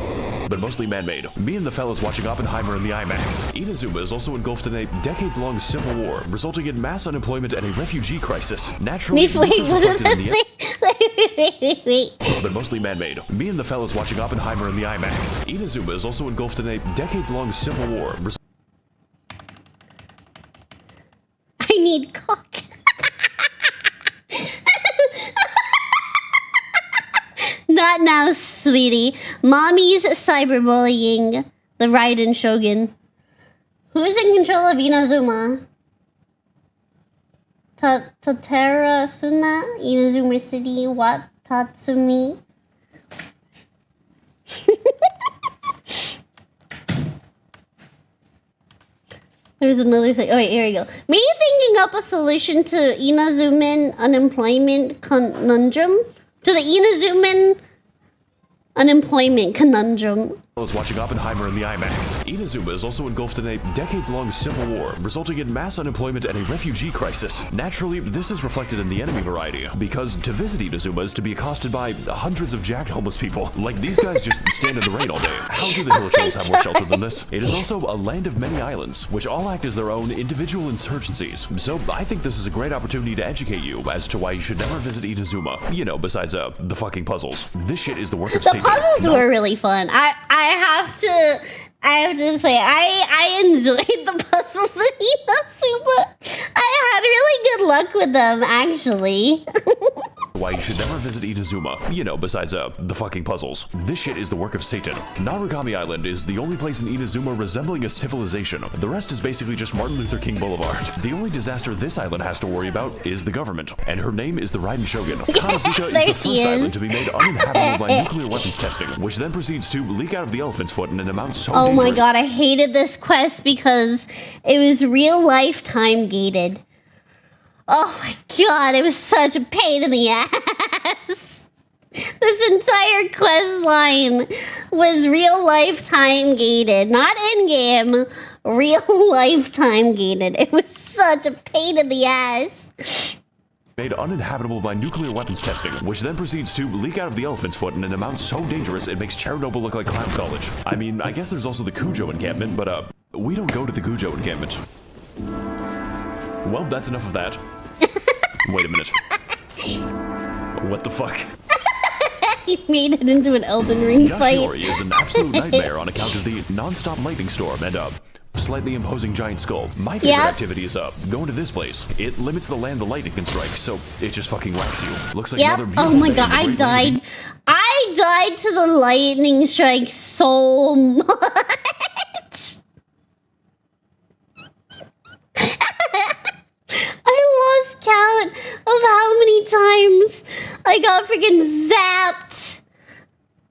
But mostly man-made. Me and the fellas watching Oppenheimer in the IMAX. Inazuma is also engulfed in a decades-long civil war, resulting in mass unemployment and a refugee crisis. Naturally, Wait, this is what did reflected I in the say? Wait. but mostly man-made. Me and the fellas watching Oppenheimer in the IMAX. Inazuma is also engulfed in a decades-long civil war. I need cock. Not now, sweetie. Mommy's cyberbullying the Raiden Shogun. Who's in control of Inazuma? Totara Suna? Inazuma City? Watatsumi? There's another thing. Oh, wait, here we go. Me thinking up a solution to Inazuman unemployment conundrum? To the Inazuman unemployment conundrum. Was watching Oppenheimer in the IMAX. Inazuma is also engulfed in a decades-long civil war, resulting in mass unemployment and a refugee crisis. Naturally, this is reflected in the enemy variety, because to visit Inazuma is to be accosted by hundreds of jacked homeless people. Like, these guys just stand in the rain all day. How do the Hillchills have more shelter than this? It is also a land of many islands, which all act as their own individual insurgencies. So I think this is a great opportunity to educate you as to why you should never visit Inazuma. You know, besides the fucking puzzles. This shit is the work of The Satan. puzzles were really fun. I have to say I enjoyed the puzzles in Inazuma. I had really good luck with them, actually. Why you should never visit Inazuma. You know, besides the fucking puzzles. This shit is the work of Satan. Narugami Island is the only place in Inazuma resembling a civilization. The rest is basically just Martin Luther King Boulevard. The only disaster this island has to worry about is the government. And her name is the Raiden Shogun. Kanazuka There is the she first is. island to be made uninhabitable by nuclear weapons testing, which then proceeds to leak out of the elephant's foot in an amount so Oh my dangerous. god, I hated this quest because it was real life time gated. Oh my god, it was such a pain in the ass. This entire quest line was real life time gated, not in game, real life time gated. It was such a pain in the ass. Made uninhabitable by nuclear weapons testing, which then proceeds to leak out of the elephant's foot in an amount so dangerous it makes Chernobyl look like clown college. I mean, I guess there's also the Cujo encampment, but we don't go to the Cujo encampment. Well, that's enough of that. Wait a minute. What the fuck? He made it into an Elden Ring fight. Yashiori is an absolute nightmare on account of the non-stop lightning storm and slightly imposing giant skull. My favorite Yep. activity is going to this place. It limits the land the lightning can strike, so it just fucking whacks you. Looks like Yep. another beautiful Oh my day god, in the I great land of died. I died to the lightning strike so much. I lost count of how many times I got freaking zapped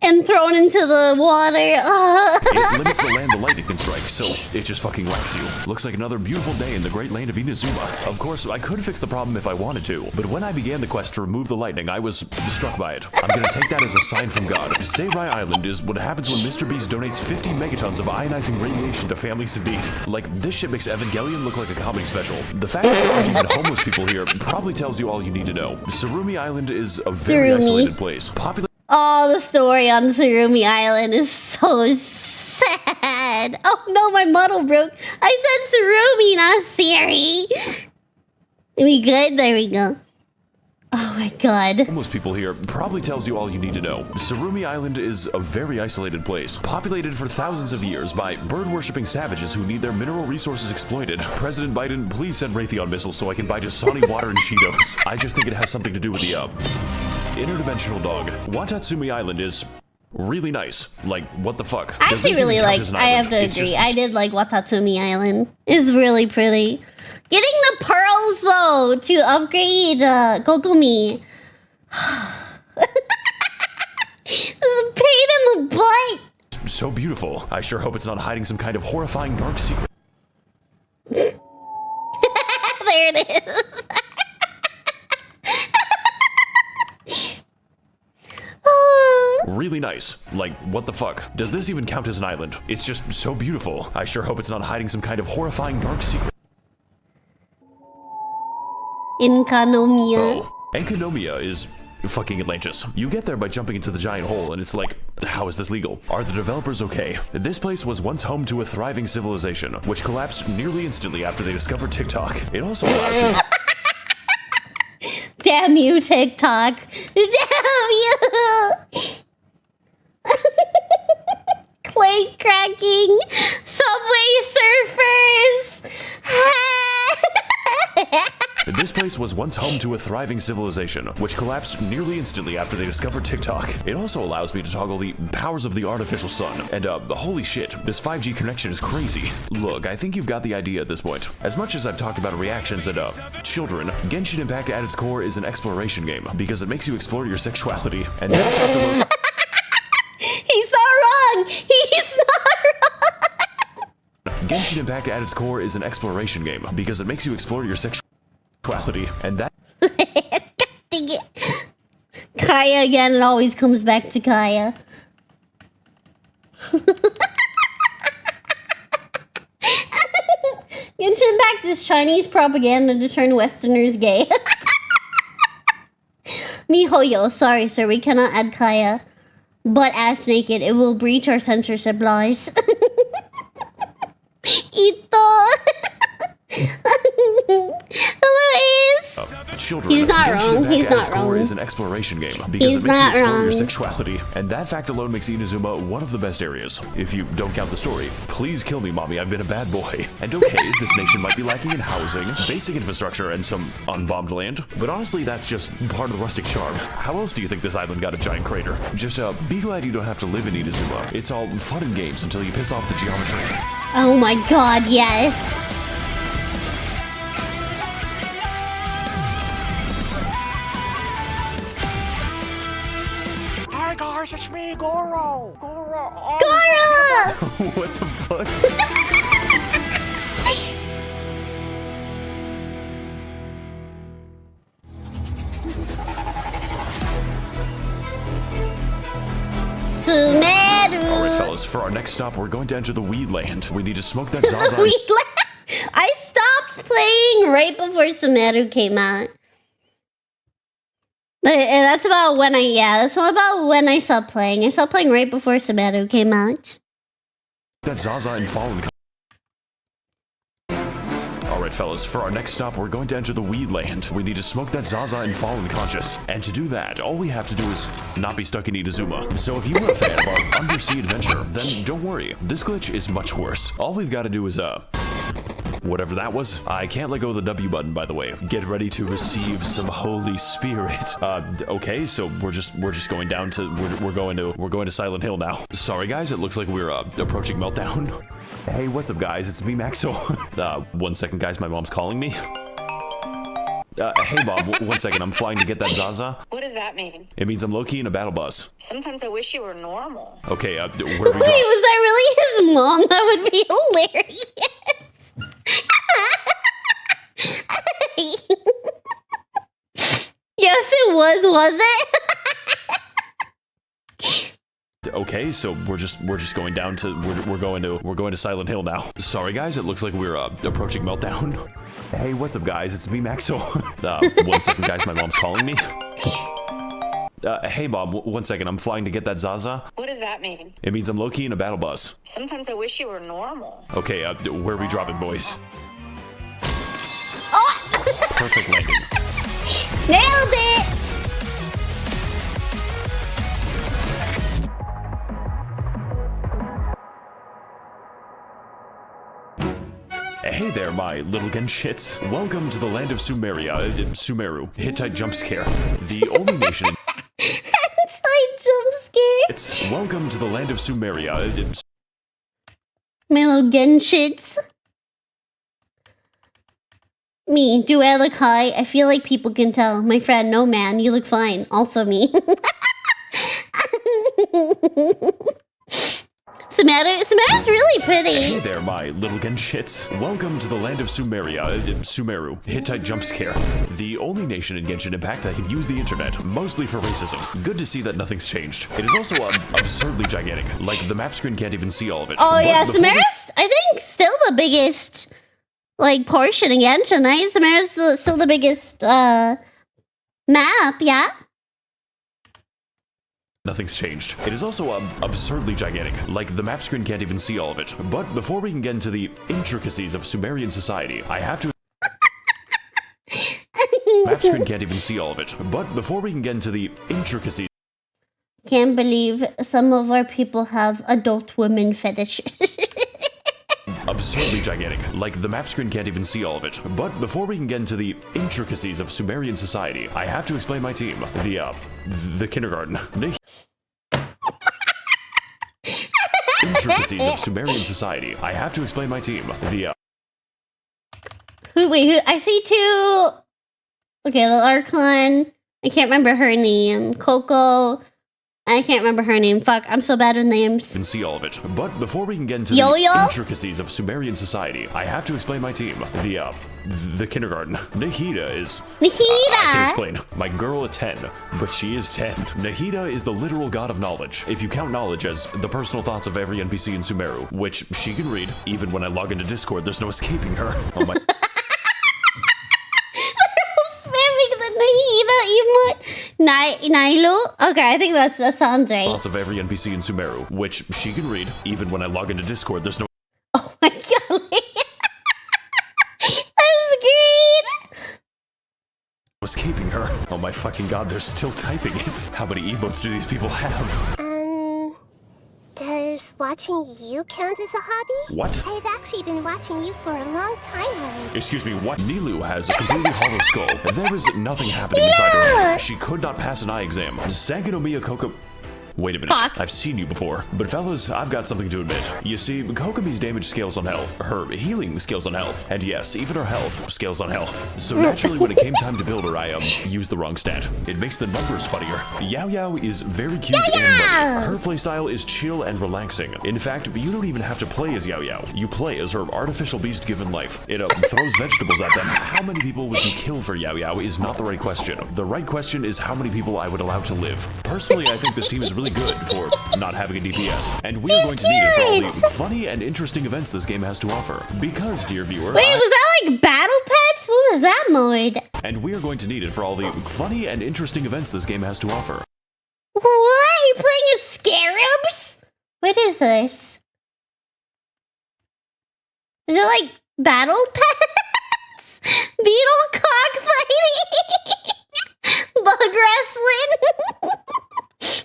and thrown into the water. It limits the land the lightning can strike, so it just fucking whacks you. Looks like another beautiful day in the great land of Inazuma. Of course, I could fix the problem if I wanted to, but when I began the quest to remove the lightning, I was struck by it. I'm gonna take that as a sign from God. Seirai Island is what happens when Mr. Beast donates 50 megatons of ionizing radiation to families in need. Like, this shit makes Evangelion look like a comedy special. The fact that there aren't even homeless people here probably tells you all you need to know. Surumi Island is a very Surumi. isolated place. Populated Oh, the story on Surumi Island is so sad. Oh no, my model broke. I said Surumi, not Siri. We good? There we go. Oh my god. homeless people here probably tells you all you need to know. Surumi Island is a very isolated place, populated for thousands of years by bird-worshipping savages who need their mineral resources exploited. President Biden, please send Raytheon missiles so I can buy Dasani water and Cheetos. I just think it has something to do with the, interdimensional dog. Watatsumi Island is really nice. Like, what the fuck? I Does actually this even really count like, as an I have island? to It's agree. just- I did like Watatsumi Island. It's really pretty. Getting the pearls though to upgrade Kokumi. It's a pain in the butt. so beautiful. I sure hope it's not hiding some kind of horrifying dark secret. There it is. really nice. Like, what the fuck? Does this even count as an island? It's just so beautiful. I sure hope it's not hiding some kind of horrifying dark secret. Inkanomia. Oh, Enkanomia is fucking Atlantis. You get there by jumping into the giant hole, and it's like, how is this legal? Are the developers okay? This place was once home to a thriving civilization, which collapsed nearly instantly after they discovered TikTok. It also allows Damn you, TikTok. Damn you. Clay cracking. Subway surfers. This place was once home to a thriving civilization, which collapsed nearly instantly after they discovered TikTok. It also allows me to toggle the powers of the artificial sun. And holy shit, this 5G connection is crazy. Look, I think you've got the idea at this point. As much as I've talked about reactions and children, Genshin Impact at its core is an exploration game because it makes you explore your sexuality. And then He's not wrong. He's not wrong. Genshin Impact at its core is an exploration game because it makes you explore your sexuality. And that Dang it. Kaya again, it always comes back to Kaya. Genshin back this Chinese propaganda to turn Westerners gay. Mihoyo, sorry sir, we cannot add Kaya. Butt ass naked, it will breach our censorship laws. Ito. Hello, Ace. children. He's not Genshin wrong. Impact He's at not its core wrong. is an exploration game because He's it makes you not explore your wrong. sexuality, and that fact alone makes Inazuma one of the best areas. If you don't count the story, please kill me, mommy. I've been a bad boy. And okay, this nation might be lacking in housing, basic infrastructure, and some unbombed land, but honestly, that's just part of the rustic charm. How else do you think this island got a giant crater? Just be glad you don't have to live in Inazuma. It's all fun and games until you piss off the geometry. Oh my god, yes. Hi guys, it's me, Goro. Goro. Oh, Goro! What the fuck? Sumeru! Alright, fellas, for our next stop, we're going to enter the weed land. We need to smoke that Zaza. I stopped playing right before Sumeru came out. That's about when that's about when I stopped playing. I stopped playing right before Sumeru came out. That Zaza and Fallen. Alright, fellas, for our next stop, we're going to enter the weed land. We need to smoke that Zaza and Fallen Conscious. And to do that, all we have to do is not be stuck in Inazuma. So if you are a fan of our undersea adventure, then don't worry. This glitch is much worse. All we've got to do is, whatever that was. I can't let go of the W button, by the way. Get ready to receive some Holy Spirit. Okay, so we're just going down to we're going to Silent Hill now. Sorry guys, it looks like we're approaching meltdown. Hey, what's up guys? It's me, Max0r. 1 second guys, my mom's calling me. Hey Bob, 1 second, I'm flying to get that Zaza. What does that mean? It means I'm low-key in a battle bus. Sometimes I wish you were normal. Okay, where are we Wait, going? was that really his mom? That would be hilarious. Yes, it was it? Okay, so we're just going down to we're going to Silent Hill now. Sorry guys, it looks like we're approaching meltdown. Hey, what's up guys? It's me, Max0r. 1 second guys, my mom's calling me. Hey Bob, 1 second, I'm flying to get that Zaza. What does that mean? It means I'm low-key in a battle bus. Sometimes I wish you were normal. Okay, where are we dropping, boys? Oh! Perfect landing. Nailed it! Hey there, my little Genshits. Welcome to the land of Sumeru. Hittite jump scare. The only nation. It's like jump scare. It's welcome to the land of Sumeria. My little Genshits. Me, do I look high? I feel like people can tell. My friend, no man, you look fine. Also me. Samara's really pretty. Hey there, my little Genshits. Welcome to the land of Sumeria, Sumeru, Hittite jump scare. The only nation in Genshin Impact that can use the internet, mostly for racism. Good to see that nothing's changed. It is also absurdly gigantic, like the map screen can't even see all of it. Oh But yeah, before Samara's, I think, still the biggest, like, portion in Genshin, right? Samara's still the biggest, map, yeah? Nothing's changed. It is also absurdly gigantic, like the map screen can't even see all of it. But before we can get into the intricacies of Sumerian society, I have to... Map screen can't even see all of it. But before we can get into the intricacies... Can't believe some of our people have adult women fetishes. Absurdly gigantic, like the map screen can't even see all of it. But before we can get into the intricacies of Sumerian society, I have to explain my team. The kindergarten. Intricacies of Sumerian society. I have to explain my team. Wait, I see two. Okay, the Archon. I can't remember her name. Coco. I can't remember her name. Fuck, I'm so bad with names. Can see all of it. But before we can get into Yo-Yo? the intricacies of Sumerian society, I have to explain my team. The kindergarten. Nahida is... I can explain. My girl at 10, but she is 10. Nahida is the literal god of knowledge. If you count knowledge as the personal thoughts of every NPC in Sumeru, which she can read, even when I log into Discord, there's no escaping her. Oh my... Spamming the Nahida emote. Nailu? Okay, I think that sounds right. Thoughts of every NPC in Sumeru, which she can read, even when I log into Discord, there's no... Oh my god. That's great. escaping her. Oh my fucking god, they're still typing it. How many emotes do these people have? Does watching you count as a hobby? What? I've actually been watching you for a long time already. Excuse me, what? Nilu has a completely hollow skull. There is nothing happening inside her head. She could not pass an eye exam. Sangonomiya Koko... Wait a minute, Fuck. I've seen you before. But fellas, I've got something to admit. You see, Kokomi's damage scales on health, her healing scales on health, and yes, even her health scales on health. So naturally, when it came time to build her, I used the wrong stat. It makes the numbers funnier. Yao Yao is very cute and funny. Her playstyle is chill and relaxing. In fact, you don't even have to play as Yao Yao. You play as her artificial beast given life. It throws vegetables at them. How many people would you kill for Yao Yao is not the right question. The right question is how many people I would allow to live. Personally, I think this team is really good for not having a DPS, and we are going to need it for all the funny and interesting events this game has to offer. Because, dear viewer, Wait, was that like battle pets? What was that mode? and we are going to need it for all the funny and interesting events this game has to offer. What? You playing as scarabs? What is this? Is it like battle pets? Beetle cockfighting? Bug wrestling?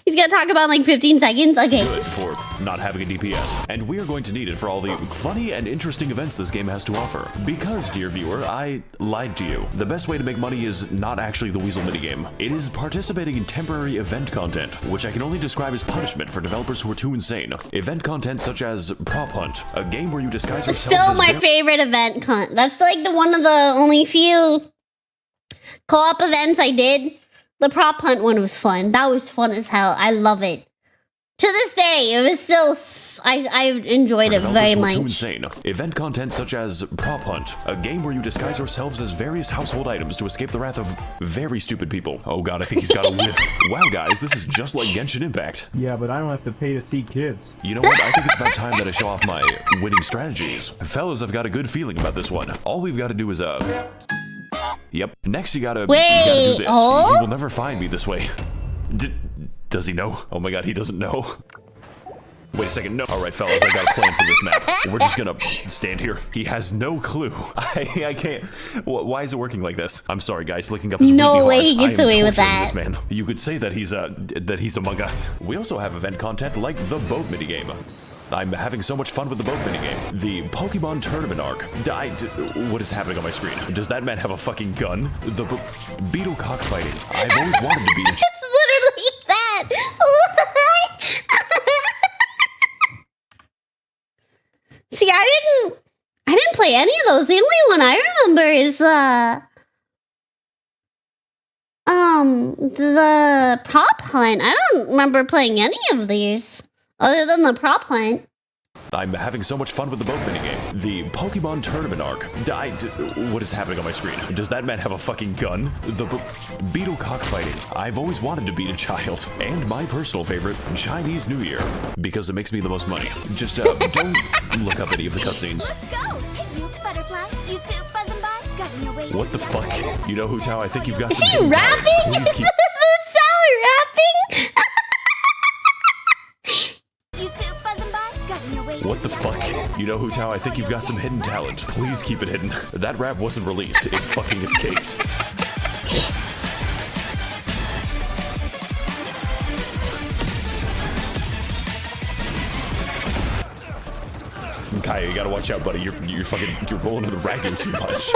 He's gonna talk about in like 15 seconds? Okay. Good for not having a DPS. And we are going to need it for all the funny and interesting events this game has to offer. Because, dear viewer, I lied to you. The best way to make money is not actually the Weasel minigame. It is participating in temporary event content, which I can only describe as punishment for developers who are too insane. Event content such as Prop Hunt, a game where you disguise yourself Still as my favorite event That's like the one of the only few co-op events I did. The prop hunt one was fun. That was fun as hell. I love it. To this day, it was still... I enjoyed it very much. Too insane. Event content such as Prop Hunt, a game where you disguise yourselves as various household items to escape the wrath of very stupid people. Oh god, I think he's got a whiff. Wow, guys, this is just like Genshin Impact. Yeah, but I don't have to pay to see kids. You know what? I think it's about time that I show off my winning strategies. Fellas, I've got a good feeling about this one. All we've got to do is, Yep. Next, you gotta do this. Oh? You will never find me this way. Does he know? Oh my god, he doesn't know. Wait a second, no. Alright, fellas, I got a plan for this map. We're just gonna stand here. He has no clue. I can't. Why is it working like this? I'm sorry, guys. Looking up is really hard. No way he gets away with torturing that. This man. You could say that he's among us. We also have event content like the boat minigame. I'm having so much fun with the boat minigame. The Pokemon Tournament arc. What is happening on my screen? Does that man have a fucking gun? The beetle cockfighting. I've always wanted to be in... It's literally that. See, I didn't play any of those. The only one I remember is the prop hunt. I don't remember playing any of these other than the prop hunt. I'm having so much fun with the boat minigame. The Pokemon Tournament arc. What is happening on my screen? Does that man have a fucking gun? The beetle cockfighting. I've always wanted to beat a child. And my personal favorite, Chinese New Year. Because it makes me the most money. Just, don't look up any of the cutscenes. Let's go! Hey, you butterfly, you too buzzing by, got your way. What the fuck? You know, Hutao, I think you've got Is some she hidden talent. rapping? Please Is keep rapping? You too buzzing by, got your way. What the fuck? You know, Hutao, I think you've got some hidden talent. Please keep it hidden. That rap wasn't released. It fucking escaped. Kaya, you gotta watch out, buddy. You're rolling to the ragging too much.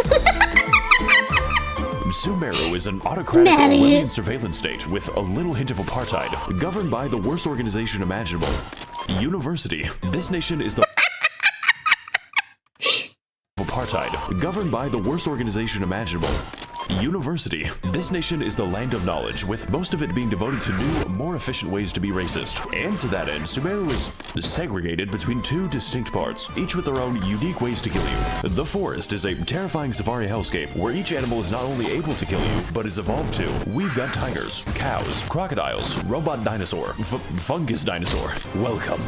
Sumeru is an autocratic Orwellian surveillance state with a little hint of apartheid, governed by the worst organization imaginable. University. This nation is the apartheid, governed by the worst organization imaginable. University. This nation is the land of knowledge, with most of it being devoted to new, more efficient ways to be racist. And to that end, Sumeru is segregated between two distinct parts, each with their own unique ways to kill you. The forest is a terrifying safari hellscape, where each animal is not only able to kill you, but is evolved to. We've got tigers, cows, crocodiles, robot dinosaur, fungus dinosaur. Welcome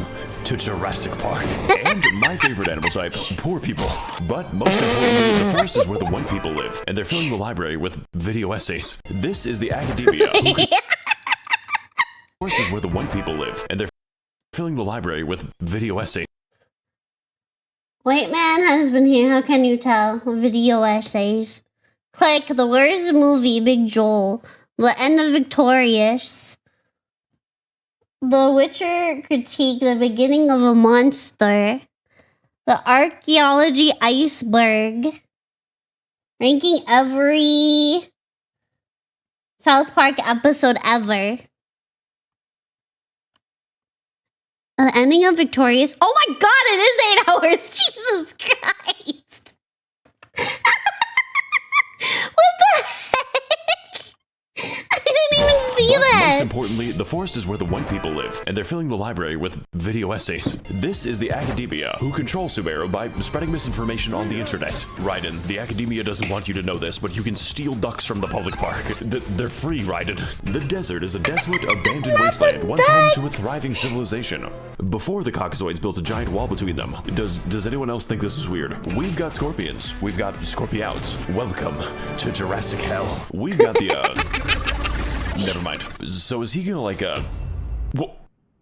to Jurassic Park. And my favorite animal type, poor people. But most importantly, the forest is where the white people live, and they're filling the library with video essays. This is the academia. The forest is where the white people live, and they're filling the library with video essays. White man has been here. How can you tell? Video essays. Click the worst movie, Big Joel. The end of Victorious. The Witcher critique, the beginning of a monster. The archaeology iceberg. Ranking every South Park episode ever. The ending of Victorious. Oh my god, it is 8 hours! Jesus Christ! What the heck? I didn't even see that! Most importantly, the forest is where the white people live, and they're filling the library with video essays. This is the academia, who control Sumeru by spreading misinformation on the internet. Raiden, the academia doesn't want you to know this, but you can steal ducks from the public park. They're free, Raiden. The desert is a desolate, abandoned wasteland, once home to a thriving civilization. Before the Caucasoids built a giant wall between them. Does anyone else think this is weird? We've got scorpions. We've got scorpiouts. Welcome to Jurassic Hell. We've got the, never mind. So is he gonna like,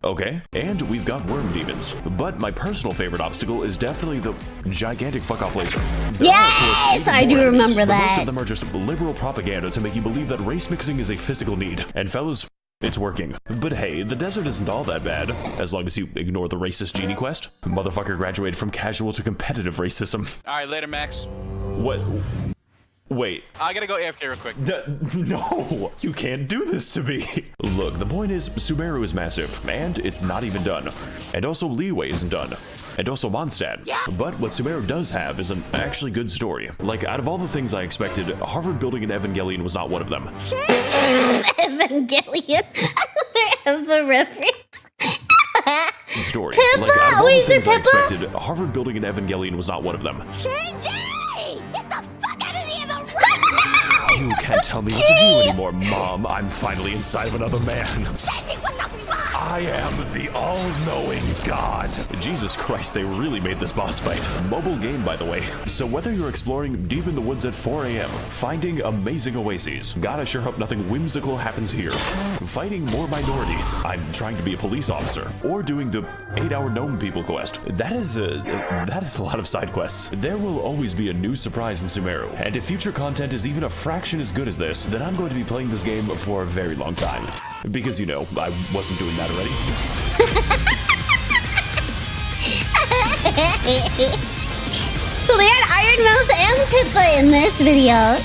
okay. And we've got worm demons. But my personal favorite obstacle is definitely the gigantic fuck-off laser. Yes! I do remember that. Most of them are just liberal propaganda to make you believe that race mixing is a physical need. And fellas, it's working. But hey, the desert isn't all that bad, as long as you ignore the racist genie quest. Motherfucker graduated from casual to competitive racism. Alright, later, Max. What? Wait. I gotta go AFK real quick. No, you can't do this to me. Look, the point is, Sumeru is massive, and it's not even done. And also Leeway isn't done. And also Mondstadt. Yeah. But what Sumeru does have is an actually good story. Like, out of all the things I expected, Harvard building an Evangelion was not one of them. Sure. Evangelion. The reference. Story. Pippa! Like, out of all the Wait, things I Pippa? expected, Harvard building an Evangelion was not one of them. Shinji! Get the fuck out of the other room! You can't tell me what to do anymore, Mom. I'm finally inside of another man. Shinji, what the fuck? I am the all-knowing God. Jesus Christ, they really made this boss fight. Mobile game, by the way. So whether you're exploring deep in the woods at 4 a.m., finding amazing oases, God, I sure hope nothing whimsical happens here, fighting more minorities, I'm trying to be a police officer, or doing the 8-hour gnome people quest, that is a lot of side quests. There will always be a new surprise in Sumeru, and if future content is even a fraction as good as this, then I'm going to be playing this game for a very long time. Because, you know, I wasn't doing that already. So they had Iron Mouse and Pippa in this video.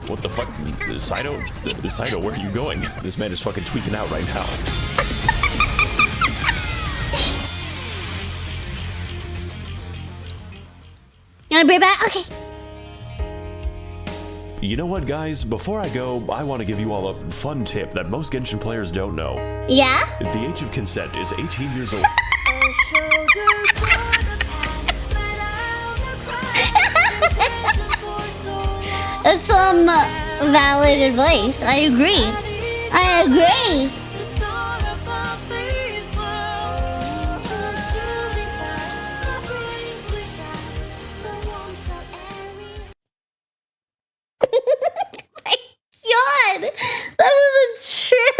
What the fuck? Saito, where are you going? This man is fucking tweaking out right now. You wanna bring it back? Okay. You know what, guys? Before I go, I want to give you all a fun tip that most Genshin players don't know. Yeah? The age of consent is 18 years old. That's some valid advice. I agree. I agree. God, that was a trip.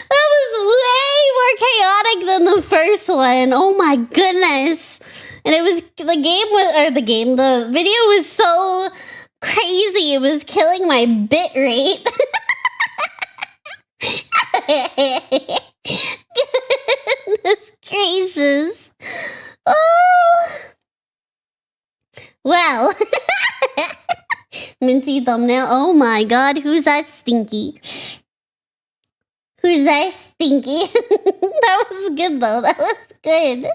That was way more chaotic than the first one. Oh my goodness. And it was, the video was so crazy. It was killing my bit rate. Goodness gracious. Oh. Well. Mintzey thumbnail. Oh my god, who's that stinky? Who's that stinky? That was good though. That was good.